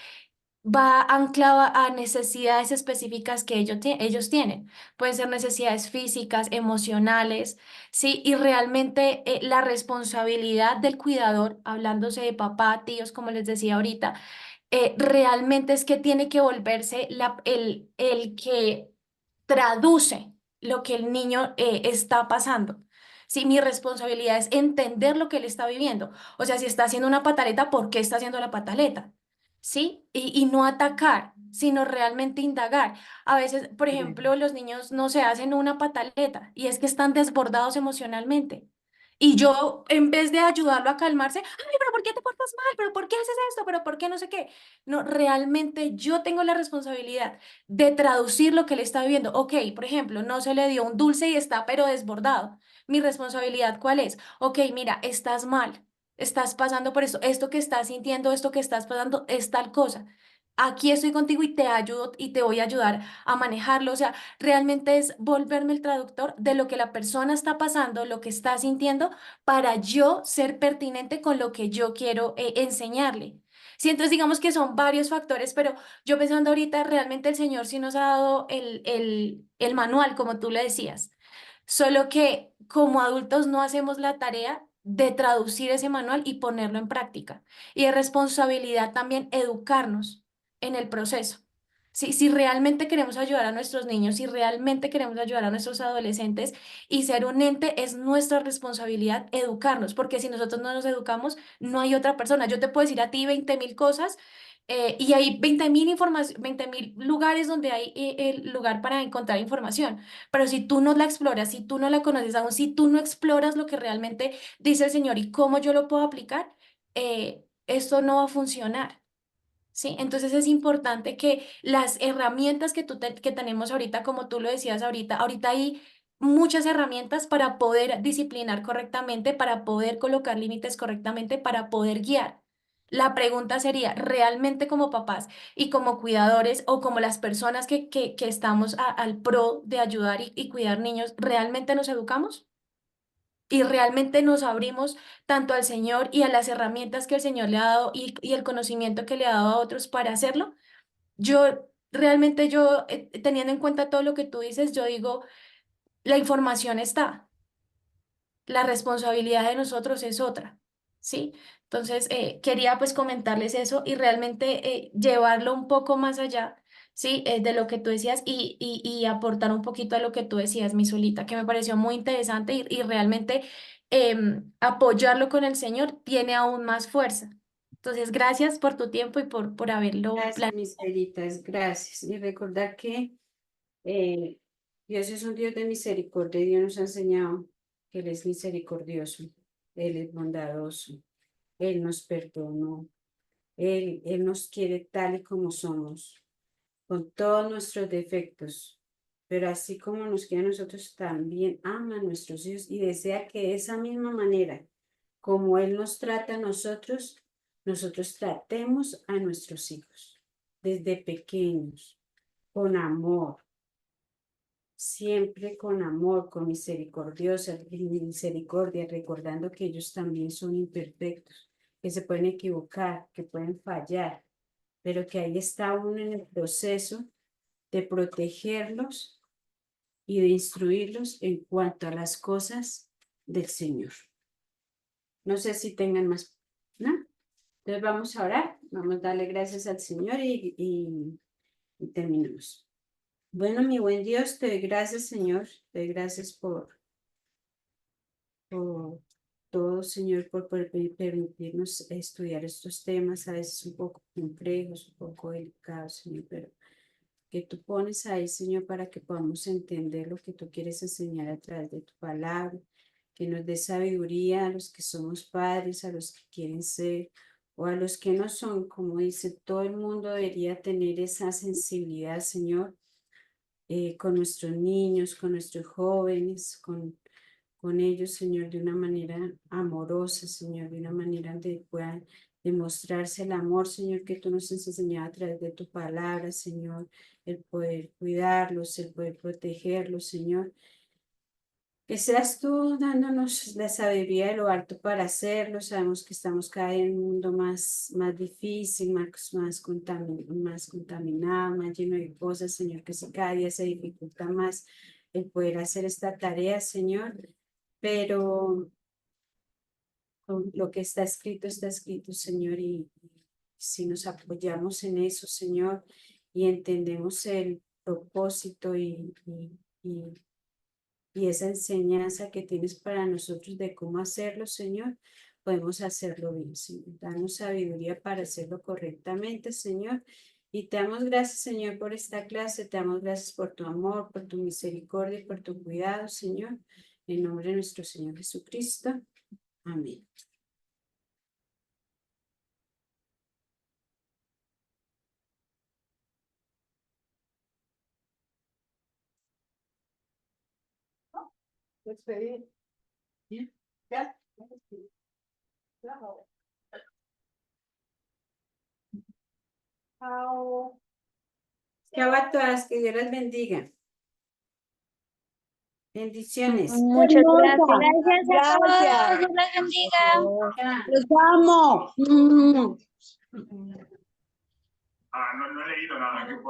va anclado a necesidades específicas que ellos tienen. Pueden ser necesidades físicas, emocionales, ¿sí? Y realmente la responsabilidad del cuidador, hablándose de papá, tíos, como les decía ahorita, realmente es que tiene que volverse el que traduce lo que el niño está pasando. Sí, mi responsabilidad es entender lo que él está viviendo. O sea, si está haciendo una pataleta, ¿por qué está haciendo la pataleta? ¿Sí? Y no atacar, sino realmente indagar. A veces, por ejemplo, los niños no se hacen una pataleta y es que están desbordados emocionalmente. Y yo, en vez de ayudarlo a calmarse, ay, pero ¿por qué te portas mal? ¿Pero por qué haces esto? ¿Pero por qué no sé qué? No, realmente yo tengo la responsabilidad de traducir lo que él está viviendo. Ok, por ejemplo, no se le dio un dulce y está pero desbordado. Mi responsabilidad, ¿cuál es? Ok, mira, estás mal, estás pasando por esto que estás sintiendo, esto que estás pasando es tal cosa. Aquí estoy contigo y te ayudo y te voy a ayudar a manejarlo. O sea, realmente es volverme el traductor de lo que la persona está pasando, lo que está sintiendo, para yo ser pertinente con lo que yo quiero enseñarle. Sí, entonces digamos que son varios factores, pero yo pensando ahorita, realmente el Señor sí nos ha dado el manual, como tú le decías. Solo que como adultos no hacemos la tarea de traducir ese manual y ponerlo en práctica. Y es responsabilidad también educarnos en el proceso. Si realmente queremos ayudar a nuestros niños, si realmente queremos ayudar a nuestros adolescentes y ser un ente, es nuestra responsabilidad educarnos, porque si nosotros no nos educamos, no hay otra persona. Yo te puedo decir a ti 20.000 cosas y hay 20.000 lugares donde hay el lugar para encontrar información. Pero si tú no la exploras, si tú no la conoces aún, si tú no exploras lo que realmente dice el Señor y cómo yo lo puedo aplicar, esto no va a funcionar. ¿Sí? Entonces es importante que las herramientas que tenemos ahorita, como tú lo decías ahorita hay muchas herramientas para poder disciplinar correctamente, para poder colocar límites correctamente, para poder guiar. La pregunta sería, ¿realmente como papás y como cuidadores o como las personas que estamos al pro de ayudar y cuidar niños, realmente nos educamos? y realmente nos abrimos tanto al Señor y a las herramientas que el Señor le ha dado y el conocimiento que le ha dado a otros para hacerlo, realmente teniendo en cuenta todo lo que tú dices, yo digo, la información está, la responsabilidad de nosotros es otra, ¿sí? Entonces, quería pues comentarles eso y realmente llevarlo un poco más allá, ¿sí? De lo que tú decías y aportar un poquito a lo que tú decías, mi Solita, que me pareció muy interesante y realmente apoyarlo con el Señor tiene aún más fuerza. Entonces, gracias por tu tiempo y por haberlo Gracias, planeado. mis queridas, gracias. Y recordar que eh, Dios es un Dios de misericordia y Dios nos ha enseñado que Él es misericordioso, Él es bondadoso, Él nos perdonó, Él nos quiere tal y como somos, con todos nuestros defectos, pero así como nos quiere a nosotros, también ama a nuestros hijos y desea que de esa misma manera, como Él nos trata a nosotros, nosotros tratemos a nuestros hijos desde pequeños, con amor, siempre con amor, con misericordia, recordando que ellos también son imperfectos, que se pueden equivocar, que pueden fallar, pero que ahí está uno en el proceso de protegerlos y de instruirlos en cuanto a las cosas del Señor. No sé si tengan más, ¿no? Entonces vamos a orar, vamos a darle gracias al Señor y terminamos. Bueno, mi buen Dios, te doy gracias, Señor, te doy gracias por todo, Señor, por permitirnos estudiar estos temas, a veces un poco complejos, un poco delicados, Señor, pero que tú pones ahí, Señor, para que podamos entender lo que tú quieres enseñar a través de tu palabra, que nos dé sabiduría a los que somos padres, a los que quieren ser o a los que no son, como dice, todo el mundo debería tener esa sensibilidad, Señor, con nuestros niños, con nuestros jóvenes, con ellos, Señor, de una manera amorosa, Señor, de una manera donde puedan demostrarse el amor, Señor, que tú nos has enseñado a través de tu palabra, Señor, el poder cuidarlos, el poder protegerlos, Señor. Que seas tú dándonos la sabiduría de lo alto para hacerlo. Sabemos que estamos cada día en un mundo más difícil, más contaminado, más lleno de cosas, Señor, que si cada día se dificulta más el poder hacer esta tarea, Señor. Pero lo que está escrito, Señor, y si nos apoyamos en eso, Señor, y entendemos el propósito y esa enseñanza que tienes para nosotros de cómo hacerlo, Señor, podemos hacerlo bien, Señor. Danos sabiduría para hacerlo correctamente, Señor. Y te damos gracias, Señor, por esta clase. Te damos gracias por tu amor, por tu misericordia y por tu cuidado, Señor. En nombre de nuestro Señor Jesucristo. Amén. Despedir. Bien. Ya. Chao. Chao. Chao a todas, que Dios las bendiga. Bendiciones. Muchas gracias. Gracias a todos. Gracias. Dios les bendiga. Ya. Los amo. No he leído nada.